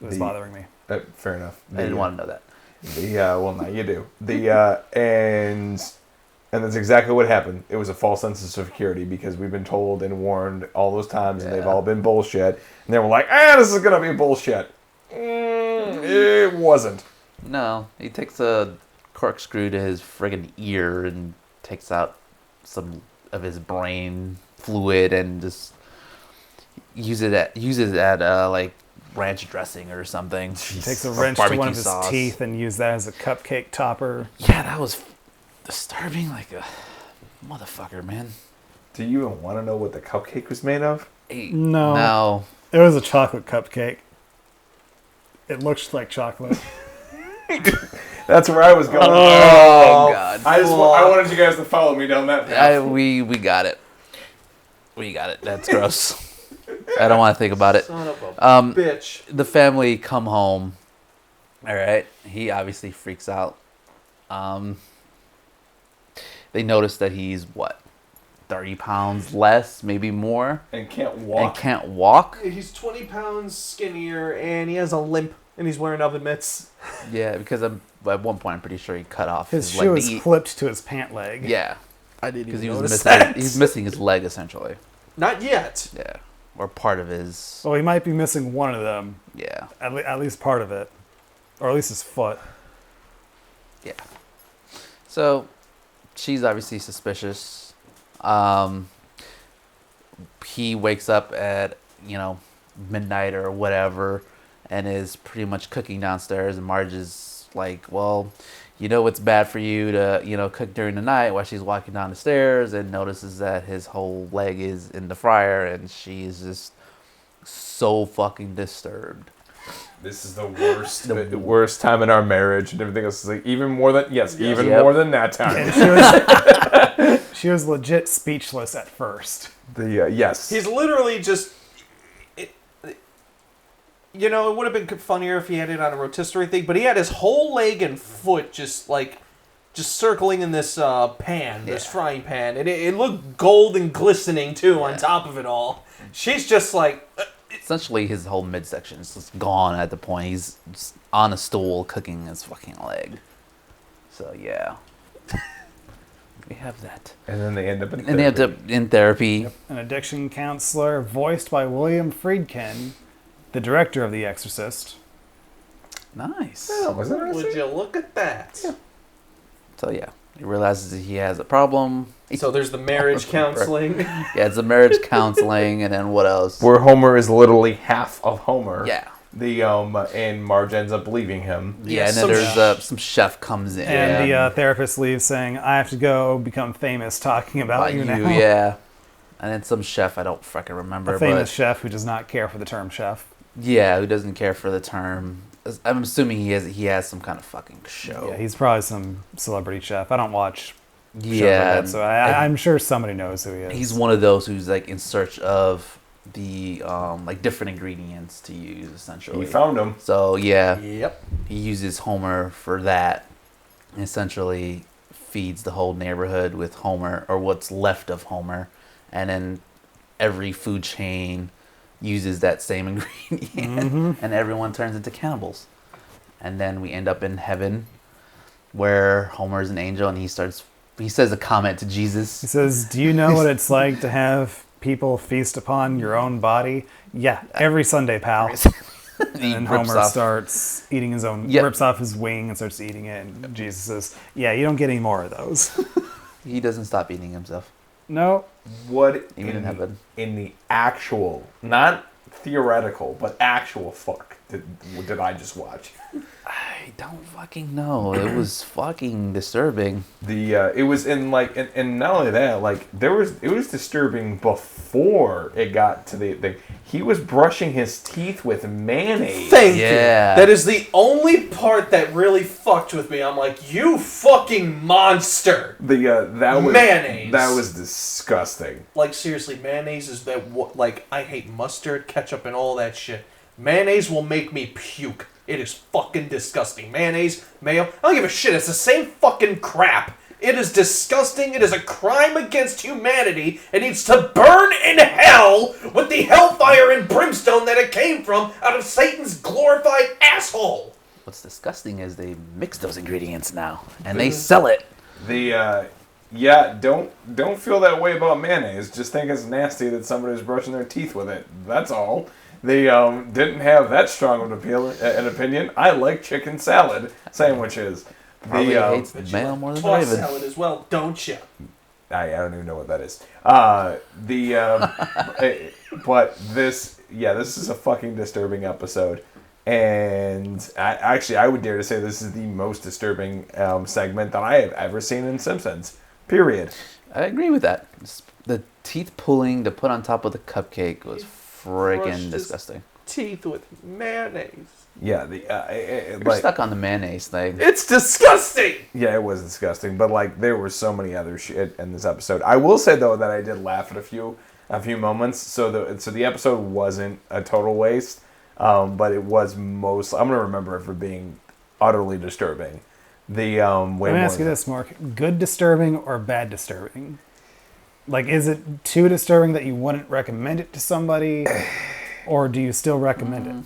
S1: it was bothering me.
S4: Fair enough.
S3: I didn't want to know that.
S4: Well, now you do. And that's exactly what happened. It was a false sense of security, because we've been told and warned all those times, and they've all been bullshit. And they were like, this is going to be bullshit. It wasn't.
S3: No, he takes a corkscrew to his friggin' ear and takes out some of his brain fluid and just uses it at like ranch dressing or something.
S1: He takes a
S3: Or
S1: wrench to one
S3: barbecue
S1: of his
S3: sauce.
S1: teeth and use that as a cupcake topper.
S3: Yeah, that was disturbing like a motherfucker, man.
S4: Do you even want to know what the cupcake was made of?
S3: Hey,
S1: No.
S3: No.
S1: It was a chocolate cupcake. It looked like chocolate.
S4: That's where I was going.
S3: Oh, God.
S4: I wanted you guys to follow me down that path.
S3: We got it. We got it. That's gross. I don't want to think about it.
S2: Son of a bitch.
S3: The family come home. All right. He obviously freaks out. They notice that he's, 30 pounds less, maybe more,
S4: And can't walk.
S2: He's 20 pounds skinnier, and he has a limp, and he's wearing oven mitts.
S3: Yeah, because at one point I'm pretty sure he cut off
S1: His
S3: his
S1: shoe
S3: leg.
S1: is clipped to his pant leg.
S3: Yeah,
S2: I didn't
S3: because
S2: even
S3: he was
S2: notice
S3: missing.
S2: that.
S3: He's missing his leg essentially.
S2: Not yet.
S3: Yeah, or part of his.
S1: Well, he might be missing one of them.
S3: Yeah,
S1: At least part of it. Or at least his foot.
S3: yeah. So, she's obviously suspicious. He wakes up at midnight or whatever, and is pretty much cooking downstairs. And Marge is like, "Well, it's bad for you to cook during the night." While she's walking down the stairs, and notices that his whole leg is in the fryer, and she's just so fucking disturbed.
S4: This is the worst, the worst time in our marriage, and everything else is like even more than even
S3: Yep.
S4: more than that time.
S1: And she was legit speechless at first.
S4: Yes,
S2: He's literally just... It would have been funnier if he had it on a rotisserie thing, but he had his whole leg and foot just circling in this pan, this frying pan, and it looked gold and glistening, too, on top of it all. She's just like...
S3: Essentially, his whole midsection is just gone at the point. He's just on a stool cooking his fucking leg. So, yeah. We have that.
S4: and then they end up in
S3: And they end up in therapy.
S1: An addiction counselor voiced by William Friedkin, the director of The Exorcist.
S3: Nice.
S4: Oh, wasn't it?
S2: Would you look at that?
S3: So, yeah. He realizes that he has a problem.
S2: So there's the marriage counseling.
S3: Yeah, it's a marriage counseling, and then what else?
S4: Where Homer is literally half of Homer.
S3: Yeah.
S4: And Marge ends up leaving him.
S3: Yeah, and then there's some chef comes in.
S1: And the therapist leaves saying, "I have to go become famous talking about you now."
S3: Yeah. And then some chef, I don't fucking remember.
S1: A famous
S3: but
S1: chef who does not care for the term chef.
S3: yeah, who doesn't care for the term. I'm assuming he has some kind of fucking show.
S1: Yeah, he's probably some celebrity chef. I don't watch shows like
S3: Yeah,
S1: that, so I'm sure somebody knows who he is.
S3: he's one of those who's like in search of the different ingredients to use essentially.
S4: He found him.
S3: So yeah,
S2: Yep.
S3: he uses Homer for that. And essentially feeds the whole neighborhood with Homer or what's left of Homer, and then every food chain uses that same ingredient, and everyone turns into cannibals. And then we end up in heaven, where Homer's an angel, and he says a comment to Jesus.
S1: He says, "Do you know what it's like to have people feast upon your own body?" "Yeah, every Sunday, pal."
S3: He
S1: And
S3: rips
S1: Homer
S3: off-
S1: starts eating his own,
S3: Yep.
S1: rips off his wing and starts eating it. And Jesus says, "Yeah, you don't get any more of those."
S3: He doesn't stop eating himself.
S1: No.
S4: What
S3: Even in heaven.
S4: in the actual, not theoretical, but actual fuck did I just watch?
S3: I don't fucking know. It was fucking disturbing.
S4: It was in like, and not only that, like it was disturbing before it got to the thing. He was brushing his teeth with mayonnaise.
S2: Thank you.
S3: Yeah.
S2: That is the only part that really fucked with me. I'm like, you fucking monster.
S4: That was
S2: Mayonnaise.
S4: That was disgusting.
S2: Like, seriously, mayonnaise is like, I hate mustard, ketchup, and all that shit. Mayonnaise will make me puke. It is fucking disgusting. Mayonnaise, mayo, I don't give a shit. It's the same fucking crap. It is disgusting. It is a crime against humanity. It needs to burn in hell with the hellfire and brimstone that it came from out of Satan's glorified asshole.
S3: What's disgusting is they mix those ingredients now, and they sell it.
S4: Don't feel that way about mayonnaise. Just think it's nasty that somebody's brushing their teeth with it. That's all. They didn't have that strong of an opinion. I like chicken salad sandwiches.
S3: Probably hates the mayo more than the
S2: Toss
S3: Raven.
S2: salad as well, don't you?
S4: I don't even know what that is. But this, this is a fucking disturbing episode. And I would dare to say this is the most disturbing segment that I have ever seen in Simpsons. Period.
S3: I agree with that. The teeth pulling to put on top of the cupcake was freaking disgusting.
S2: Teeth with mayonnaise.
S4: Yeah,
S3: You're stuck on the mayonnaise thing.
S2: It's disgusting.
S4: Yeah, it was disgusting. But like, there were so many other shit in this episode. I will say though that I did laugh at a few moments. So the episode wasn't a total waste. But it was most. I'm gonna remember it for being utterly disturbing.
S1: Let me ask you this, Mark: good disturbing or bad disturbing? Like, is it too disturbing that you wouldn't recommend it to somebody, or do you still recommend it?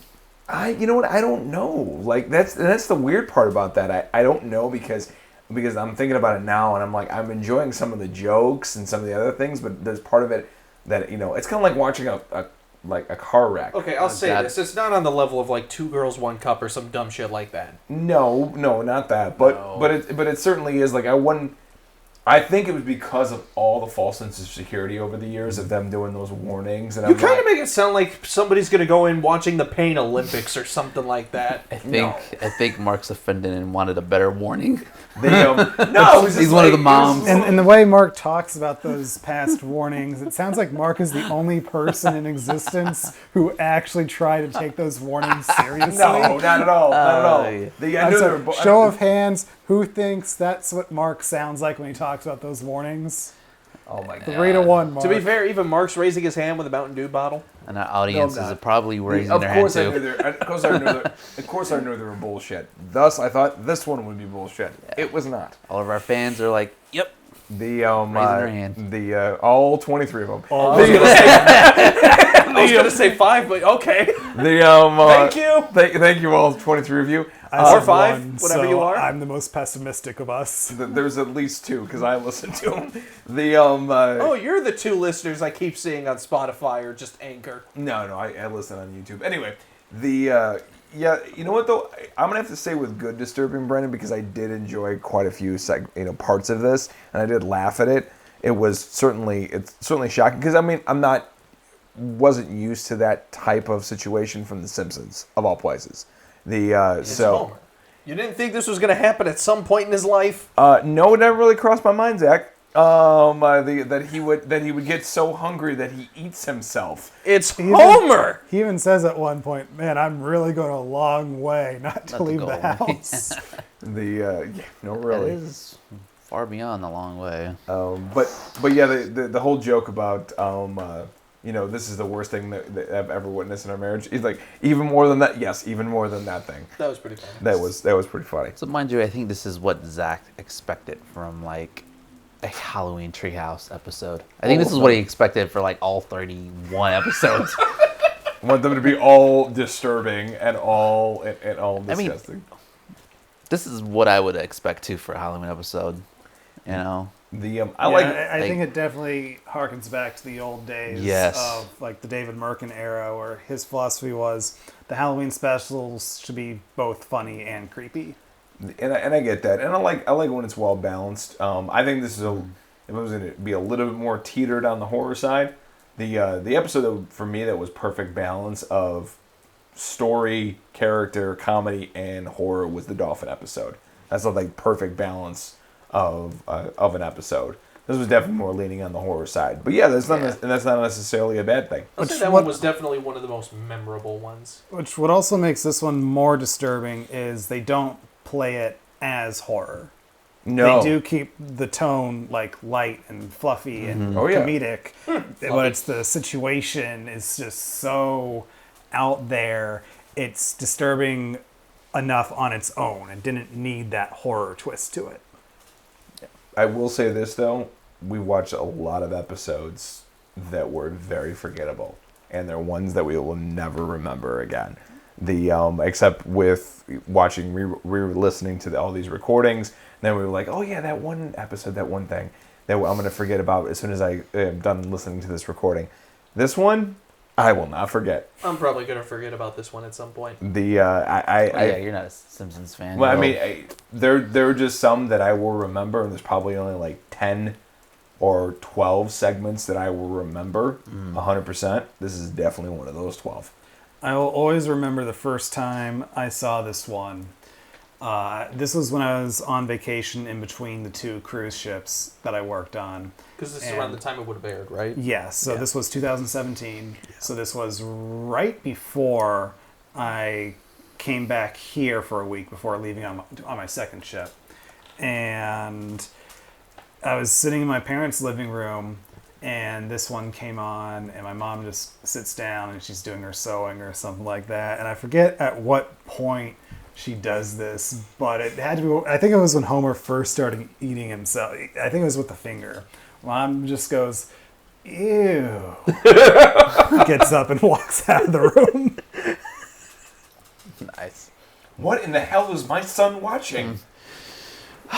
S4: You know what? I don't know. Like that's the weird part about that. I don't know because I'm thinking about it now and I'm like I'm enjoying some of the jokes and some of the other things, but there's part of it that it's kind of like watching a car wreck.
S2: Okay, I'll say this. It's not on the level of like Two Girls, One Cup or some dumb shit like that.
S4: No, not that. But it certainly is. Like I think it was because of all the false sense of security over the years of them doing those warnings. And
S2: you kind of make it sound like somebody's going to go in watching the Pain Olympics or something like that.
S3: I think Mark's offended and wanted a better warning.
S4: No,
S3: he's one of the moms.
S1: And the way Mark talks about those past warnings, it sounds like Mark is the only person in existence who actually tried to take those warnings seriously.
S4: No, not at all.
S1: Yeah. Show of hands, who thinks that's what Mark sounds like when he talks about those warnings?
S4: Oh my God.
S1: 3-1, Mark.
S2: To be fair, even Mark's raising his hand with a Mountain Dew bottle.
S3: And our audience is probably raising their hand too.
S4: Of course I knew they were bullshit. Thus, I thought this one would be bullshit. Yeah. It was not.
S3: All of our fans are like, yep.
S4: Raising
S3: their hand.
S4: All 23 of them.
S2: I was gonna say 5, but okay. Thank you.
S4: Thank you all, 23 of you.
S2: Or 5, whatever you are.
S1: I'm the most pessimistic of us.
S4: There's at least 2 because I listened to them.
S2: Oh, you're the 2 listeners I keep seeing on Spotify or just Anchor.
S4: No, I listen on YouTube. Anyway, yeah, you know what though? I'm gonna have to say with good disturbing, Brendan, because I did enjoy quite a few parts of this, and I did laugh at it. It's certainly shocking because I mean wasn't used to that type of situation from The Simpsons of all places.
S2: Homer. You didn't think this was gonna happen at some point in his life?
S4: No, it never really crossed my mind, Zach. That he would get so hungry that he eats himself.
S2: It's Homer.
S1: He even says at one point, "Man, I'm really going a long way not to leave the house."
S4: No, really.
S3: It is far beyond the long way.
S4: But yeah, the whole joke about this is the worst thing that I've ever witnessed in our marriage. He's like, even more than that. Yes, even more than that thing.
S2: That was pretty funny.
S4: That was pretty funny.
S3: So mind you, I think this is what Zach expected from like a Halloween Treehouse episode. I think this is what he expected for like all 31 episodes.
S4: I want them to be all disturbing and all disgusting.
S3: I mean, this is what I would expect too for a Halloween episode. You know.
S1: I think it definitely harkens back to the old days of like the David Merkin era, where his philosophy was the Halloween specials should be both funny and creepy.
S4: And I get that, and I like when it's well balanced. I think this is if it was going to be a little bit more teetered on the horror side, the episode for me that was perfect balance of story, character, comedy, and horror was the dolphin episode. That's like perfect balance of an episode. This was definitely more leaning on the horror side, but that's not necessarily a bad thing.
S2: I'll say that one was definitely one of the most memorable ones.
S1: Which what also makes this one more disturbing is they don't play it as horror.
S4: No,
S1: they do keep the tone like light and fluffy and comedic, but it's the situation is just so out there. It's disturbing enough on its own and didn't need that horror twist to it.
S4: I will say this though, we watched a lot of episodes that were very forgettable, and they're ones that we will never remember again. Except with watching, re-listening to all these recordings, then we were like, oh yeah, that one episode, that one thing that I'm going to forget about as soon as I am done listening to this recording. This one, I will not forget.
S2: I'm probably going to forget about this one at some point.
S3: You're not a Simpsons fan.
S4: Well, I mean, there are just some that I will remember, and there's probably only like 10 or 12 segments that I will remember 100%, this is definitely one of those 12.
S1: I will always remember the first time I saw this one. This was when I was on vacation in between the 2 cruise ships that I worked on.
S2: Because this is around the time it would have aired, right?
S1: Yes, so this was 2017. Yeah. So this was right before I came back here for a week before leaving on my second ship. And I was sitting in my parents' living room, and this one came on, and my mom just sits down and she's doing her sewing or something like that. And I forget at what point she does this, but it had to be, I think it was when Homer first started eating himself. I think it was with the finger. Mom just goes, ew. Gets up and walks out of the room.
S3: Nice.
S4: What in the hell is my son watching?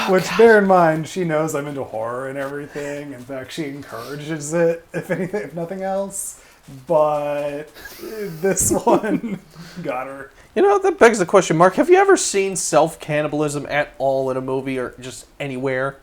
S1: Which, bear in mind, she knows I'm into horror and everything. In fact, she encourages it, if nothing else. But this one got her.
S2: You know, that begs the question, Mark. Have you ever seen self-cannibalism at all in a movie or just anywhere?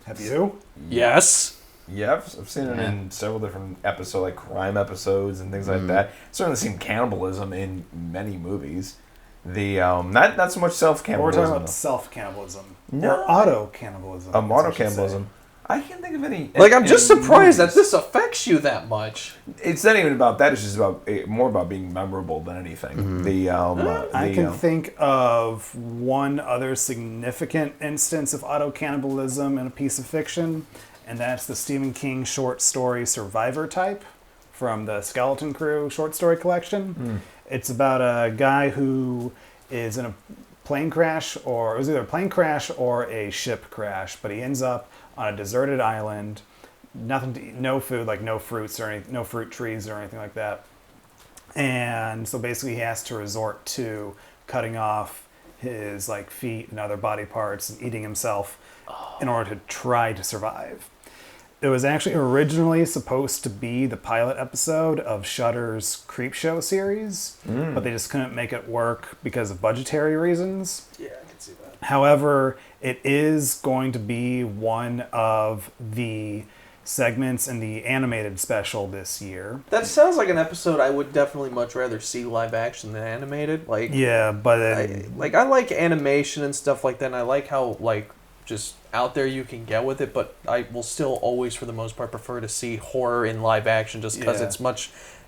S1: Have you?
S2: Yes.
S4: Yeah, I've seen it in several different episodes, like crime episodes and things like that. Certainly seen cannibalism in many movies. The not so much self-cannibalism.
S1: We're talking about self-cannibalism.
S4: No.
S1: Or auto-cannibalism.
S4: Auto-cannibalism. I can't think of any.
S2: Like, I'm just surprised that
S4: movies.
S2: this affects you that much.
S4: It's not even about that. It's just about more about being memorable than anything.
S1: I can think of one other significant instance of auto-cannibalism in a piece of fiction, and that's the Stephen King short story Survivor Type from the Skeleton Crew short story collection. It's about a guy who is in a plane crash, or it was either a plane crash or a ship crash, but he ends up on a deserted island, nothing to eat, no food, like no fruits or no fruit trees or anything like that. And so basically he has to resort to cutting off his like feet and other body parts and eating himself in order to try to survive. It was actually originally supposed to be the pilot episode of Shudder's Creepshow series, but they just couldn't make it work because of budgetary reasons.
S2: Yeah, I can see that.
S1: However, it is going to be one of the segments in the animated special this year.
S2: That sounds like an episode I would definitely much rather see live action than animated. Like,
S1: Yeah, but
S2: I like animation and stuff like that, and I like how like just out there you can get with it, but I will still always, for the most part, prefer to see horror in live action just because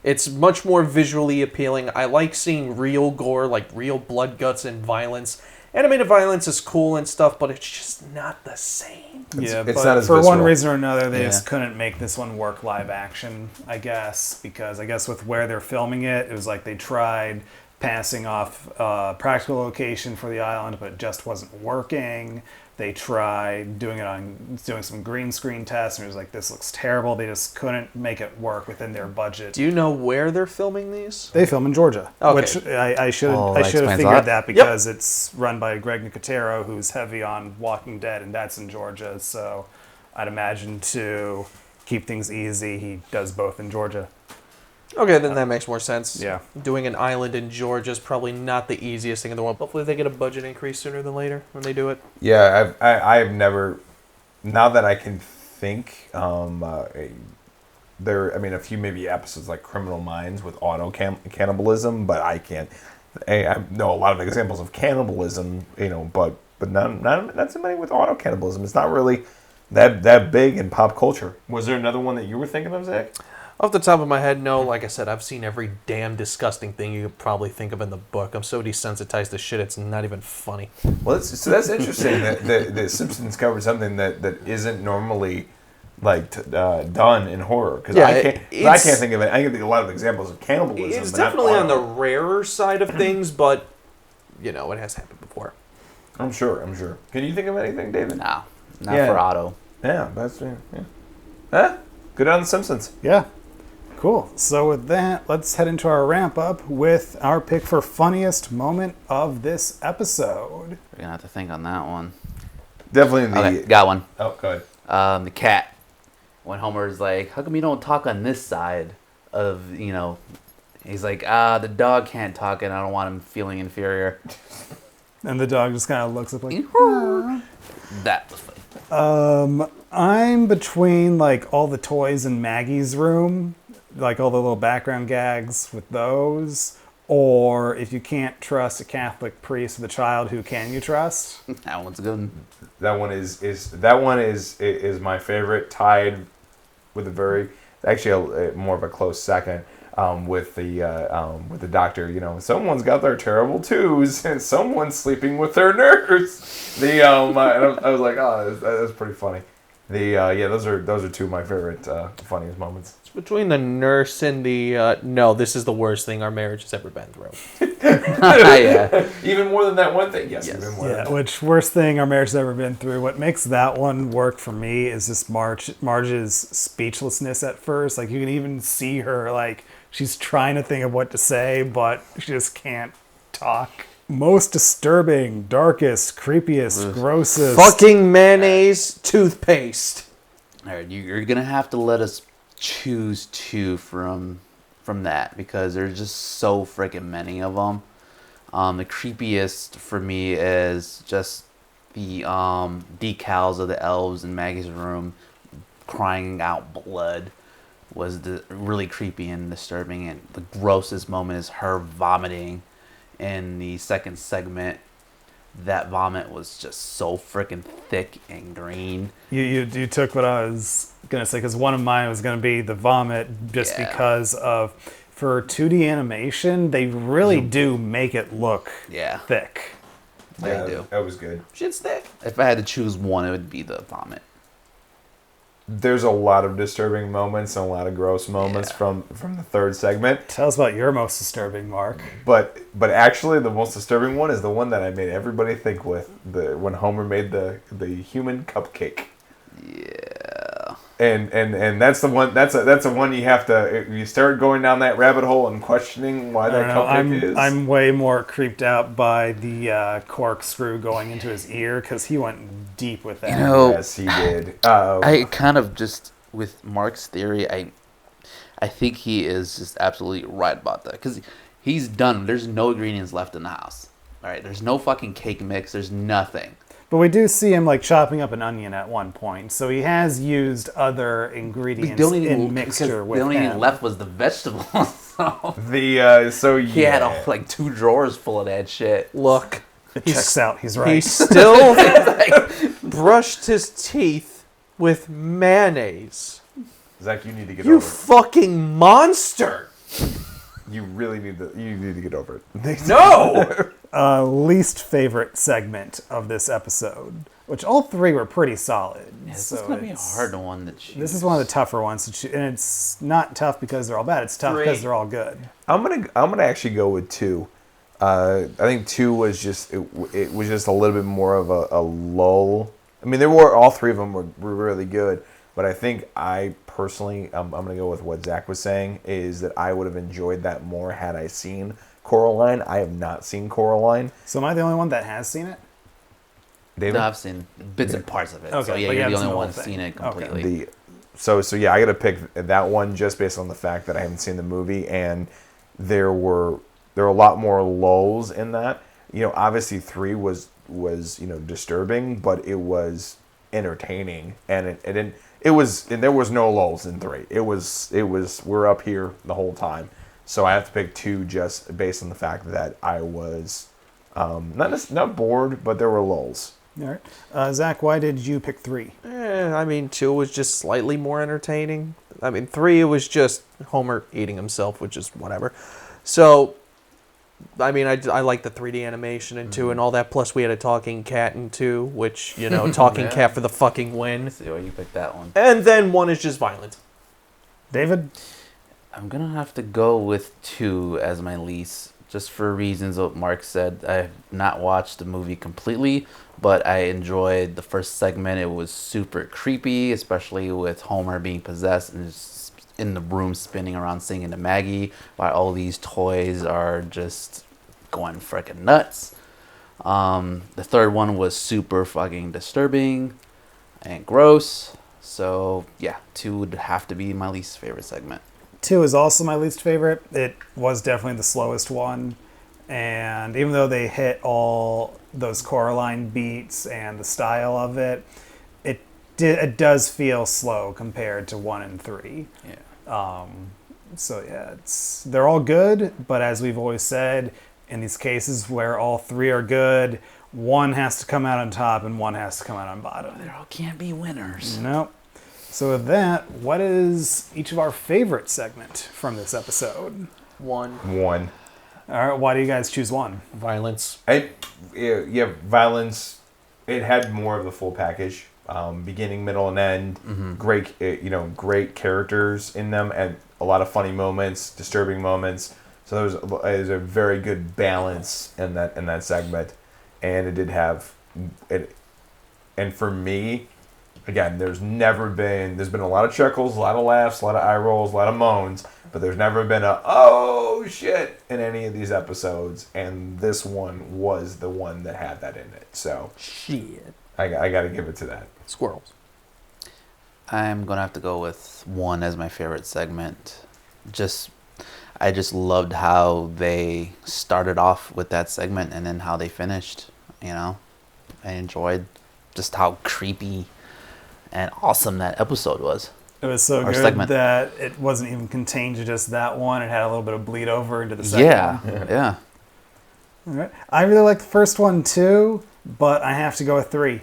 S2: it's much more visually appealing. I like seeing real gore, like real blood, guts, and violence. Animated violence is cool and stuff, but it's just not the same.
S1: it's
S4: not
S1: but
S4: as
S1: for
S4: visceral.
S1: one reason or another, they just couldn't make this one work live action, I guess, because I guess with where they're filming it, it was like they tried passing off a practical location for the island, but it just wasn't working. They tried doing some green screen tests, and it was like, this looks terrible. They just couldn't make it work within their budget.
S2: Do you know where they're filming these?
S1: They film in Georgia,
S2: Okay.
S1: which I should have
S3: explains
S1: figured
S3: a lot.
S1: that because it's run by Greg Nicotero, who's heavy on Walking Dead, and that's in Georgia. So I'd imagine to keep things easy, he does both in Georgia.
S2: Okay, then that makes more sense.
S1: Yeah.
S2: Doing an island in Georgia is probably not the easiest thing in the world. Hopefully they get a budget increase sooner than later when they do it.
S4: Yeah, I've never. Now that I can think, there. I mean, a few maybe episodes like Criminal Minds with auto cannibalism, but I can't. I know a lot of examples of cannibalism, but not so many with auto cannibalism. It's not really that big in pop culture. Was there another one that you were thinking of, Zach?
S2: Off the top of my head, no. Like I said, I've seen every damn disgusting thing you could probably think of in the book. I'm so desensitized to shit, it's not even funny.
S4: Well, that's interesting that Simpsons covered something that isn't normally done in horror, because
S2: Yeah,
S4: I can't think of it. I can think of a lot of examples of cannibalism.
S2: It's
S4: but not
S2: definitely on the
S4: auto.
S2: rarer side of things, but it has happened before.
S4: I'm sure. Can you think of anything, David?
S3: No, not for Otto.
S4: Yeah, that's yeah. Huh? Good on the Simpsons.
S1: Yeah. Cool. So with that, let's head into our wrap up with our pick for funniest moment of this episode.
S3: We're gonna have to think on that one.
S4: Definitely the.
S3: Okay, got one.
S4: Oh, go ahead.
S3: The cat. When Homer's like, "How come you don't talk on this side of He's like, the dog can't talk, and I don't want him feeling inferior.
S1: And the dog just kind of looks up like,
S3: That was funny.
S1: I'm between like all the toys in Maggie's room, like all the little background gags with those, or if you can't trust a Catholic priest with a child, who can you trust?
S3: That one's good.
S4: That one is my favorite, tied with a very actually more of a close second. With the doctor, someone's got their terrible twos and someone's sleeping with their nurse. I was like, oh, that's pretty funny. Those are two of my favorite funniest moments.
S2: It's between the nurse and the no, this is the worst thing our marriage has ever been through.
S3: Yeah.
S4: Even more than that one thing. Yes.
S3: Yes.
S4: Even more than that.
S1: Which worst thing our marriage has ever been through. What makes that one work for me is just Marge's speechlessness at first. Like, you can even see her, like, she's trying to think of what to say, but she just can't talk. Most disturbing, darkest, creepiest, grossest.
S2: Fucking mayonnaise toothpaste.
S3: All right, you're gonna have to let us choose two from that, because there's just so freaking many of them. The creepiest for me is just the decals of the elves in Maggie's room crying out blood. Was really creepy and disturbing, and the grossest moment is her vomiting in the second segment. That vomit was just so freaking thick and green.
S1: You took what I was gonna say, because one of mine was gonna be the vomit, just because of, for 2D animation, they really do make it look thick.
S3: They do.
S4: That was good.
S2: Shit's thick.
S3: If I had to choose one, it would be the vomit.
S4: There's a lot of disturbing moments and a lot of gross moments from the third segment.
S1: Tell us about your most disturbing, Mark.
S4: But actually, the most disturbing one is the one that I made everybody think with, when Homer made the human cupcake.
S3: Yeah.
S4: And that's the one. That's a one you have to. You start going down that rabbit hole and questioning why that cupcake is.
S1: I'm way more creeped out by the corkscrew going into his ear, because he went deep with that.
S4: Yes, he did.
S3: I kind of just, with Mark's theory, I think he is just absolutely right about that, because he's done. There's no ingredients left in the house. All right, there's no fucking cake mix. There's nothing.
S1: But we do see him like chopping up an onion at one point, so he has used other ingredients in mixture with him.
S3: The only thing left was the vegetables. So he had like 2 drawers full of that shit.
S2: Look,
S1: It checks out. He's right.
S2: He still brushed his teeth with mayonnaise.
S4: Zach, you need to get
S2: You
S4: over it.
S2: fucking monster!
S4: You really need to get over it.
S2: No!
S1: Least favorite segment of this episode, which all three were pretty solid.
S3: Yeah, this is going to be a hard one to choose.
S1: This is one of the tougher ones to choose, and it's not tough because they're all bad. It's tough because they're all good.
S4: I'm gonna actually go with 2. I think 2 was just it was just a little bit more of a lull. I mean, all 3 of them were really good, but I think I personally I'm gonna go with what Zach was saying, is that I would have enjoyed that more had I seen Coraline. I have not seen Coraline.
S1: So am I the only one that has seen it?
S4: David?
S3: No, I've seen bits and parts of it.
S1: Okay,
S3: So yeah,
S1: but you
S3: you're the
S1: haven't
S3: only one
S1: seen the
S3: that's seen it
S1: whole thing.
S3: completely.
S4: So yeah, I got to pick that one just based on the fact that I haven't seen the movie, and there were a lot more lulls in that. Obviously 3 was disturbing, but it was entertaining, and there was no lulls in 3. It was we're up here the whole time. So I have to pick 2 just based on the fact that I was not bored, but there were lulls.
S1: All right. Zach, why did you pick 3?
S2: 2 was just slightly more entertaining. 3, it was just Homer eating himself, which is whatever. So, I like the 3D animation in 2 and all that. Plus, we had a talking cat in 2, which, talking cat for the fucking win.
S3: See why you picked that one.
S2: And then 1 is just violent.
S1: David?
S3: I'm going to have to go with 2 as my least, just for reasons what Mark said. I've not watched the movie completely, but I enjoyed the first segment. It was super creepy, especially with Homer being possessed and just in the room spinning around singing to Maggie while all these toys are just going freaking nuts. The third one was super fucking disturbing and gross. So yeah, 2 would have to be my least favorite segment.
S1: 2 is also my least favorite. It was definitely the slowest one. And even though they hit all those Coraline beats and the style of it, it it does feel slow compared to 1 and 3.
S5: Yeah.
S1: So yeah, they're all good, but as we've always said, in these cases where all 3 are good, one has to come out on top and one has to come out on bottom.
S5: They all can't be winners.
S1: Nope. So with that, what is each of our favorite segment from this episode?
S2: 1.
S4: One.
S1: All right, why do you guys choose 1?
S2: Violence.
S4: Yeah, violence. It had more of the full package, beginning, middle, and end.
S3: Mm-hmm.
S4: Great, great characters in them, and a lot of funny moments, disturbing moments. So there was a very good balance in that segment, and it did have it. And for me, again, there's been a lot of chuckles, a lot of laughs, a lot of eye rolls, a lot of moans, but there's never been a oh shit in any of these episodes, and this one was the one that had that in it. So
S5: Shit.
S4: I got to give it to that.
S2: Squirrels.
S5: I'm gonna have to go with 1 as my favorite segment. I just loved how they started off with that segment and then how they finished. I enjoyed just how creepy and awesome that episode was.
S1: It was so
S5: Our
S1: good
S5: segment.
S1: that it wasn't even contained to just that one. It had a little bit of bleed over into the second
S5: Yeah,
S1: one.
S5: yeah.
S1: All right. I really like the first one too, but I have to go with 3.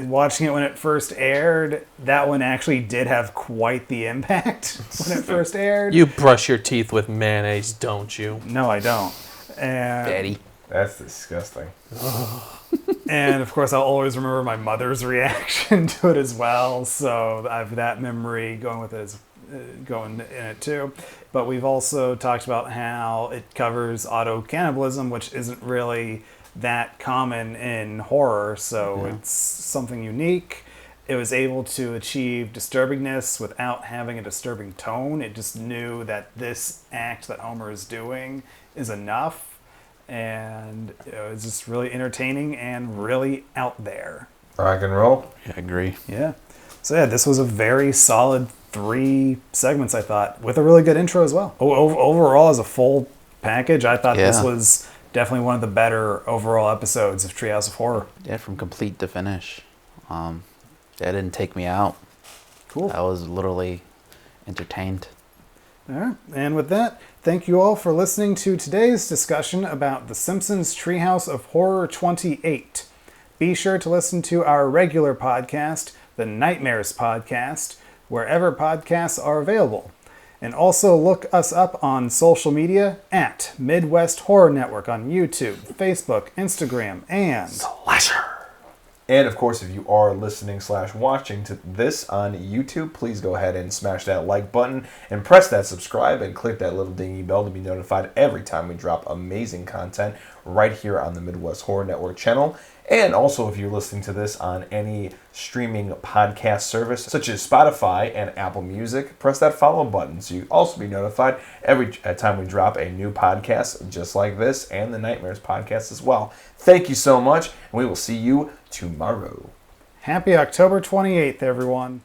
S1: Watching it when it first aired, that one actually did have quite the impact when it first aired.
S2: You brush your teeth with mayonnaise, don't you?
S1: No, I don't. And,
S5: Daddy.
S4: That's disgusting.
S1: and of course, I'll always remember my mother's reaction to it as well. So I have that memory going in it too. But we've also talked about how it covers auto cannibalism, which isn't really that common in horror, so it's something unique. It was able to achieve disturbingness without having a disturbing tone. It just knew that this act that Homer is doing is enough, and it was just really entertaining and really out there.
S4: Rock and roll.
S5: Yeah, I agree.
S1: Yeah. So yeah, this was a very solid 3 segments, I thought, with a really good intro as well. Overall, as a full package, I thought this
S5: Yeah.
S1: was definitely one of the better overall episodes of Treehouse of Horror.
S5: Yeah, from complete to finish. That didn't take me out.
S1: Cool.
S5: I was literally entertained.
S1: All right. And with that, thank you all for listening to today's discussion about The Simpsons Treehouse of Horror 28. Be sure to listen to our regular podcast, the Nightmares Podcast, wherever podcasts are available. And also look us up on social media at Midwest Horror Network on YouTube, Facebook, Instagram, and
S5: Slasher!
S4: And of course, if you are listening / watching to this on YouTube, please go ahead and smash that like button and press that subscribe and click that little dingy bell to be notified every time we drop amazing content right here on the Midwest Horror Network channel. And also, if you're listening to this on any streaming podcast service, such as Spotify and Apple Music, press that follow button so you also be notified every time we drop a new podcast just like this and the Nightmares podcast as well. Thank you so much, and we will see you tomorrow.
S1: happy October 28th, everyone.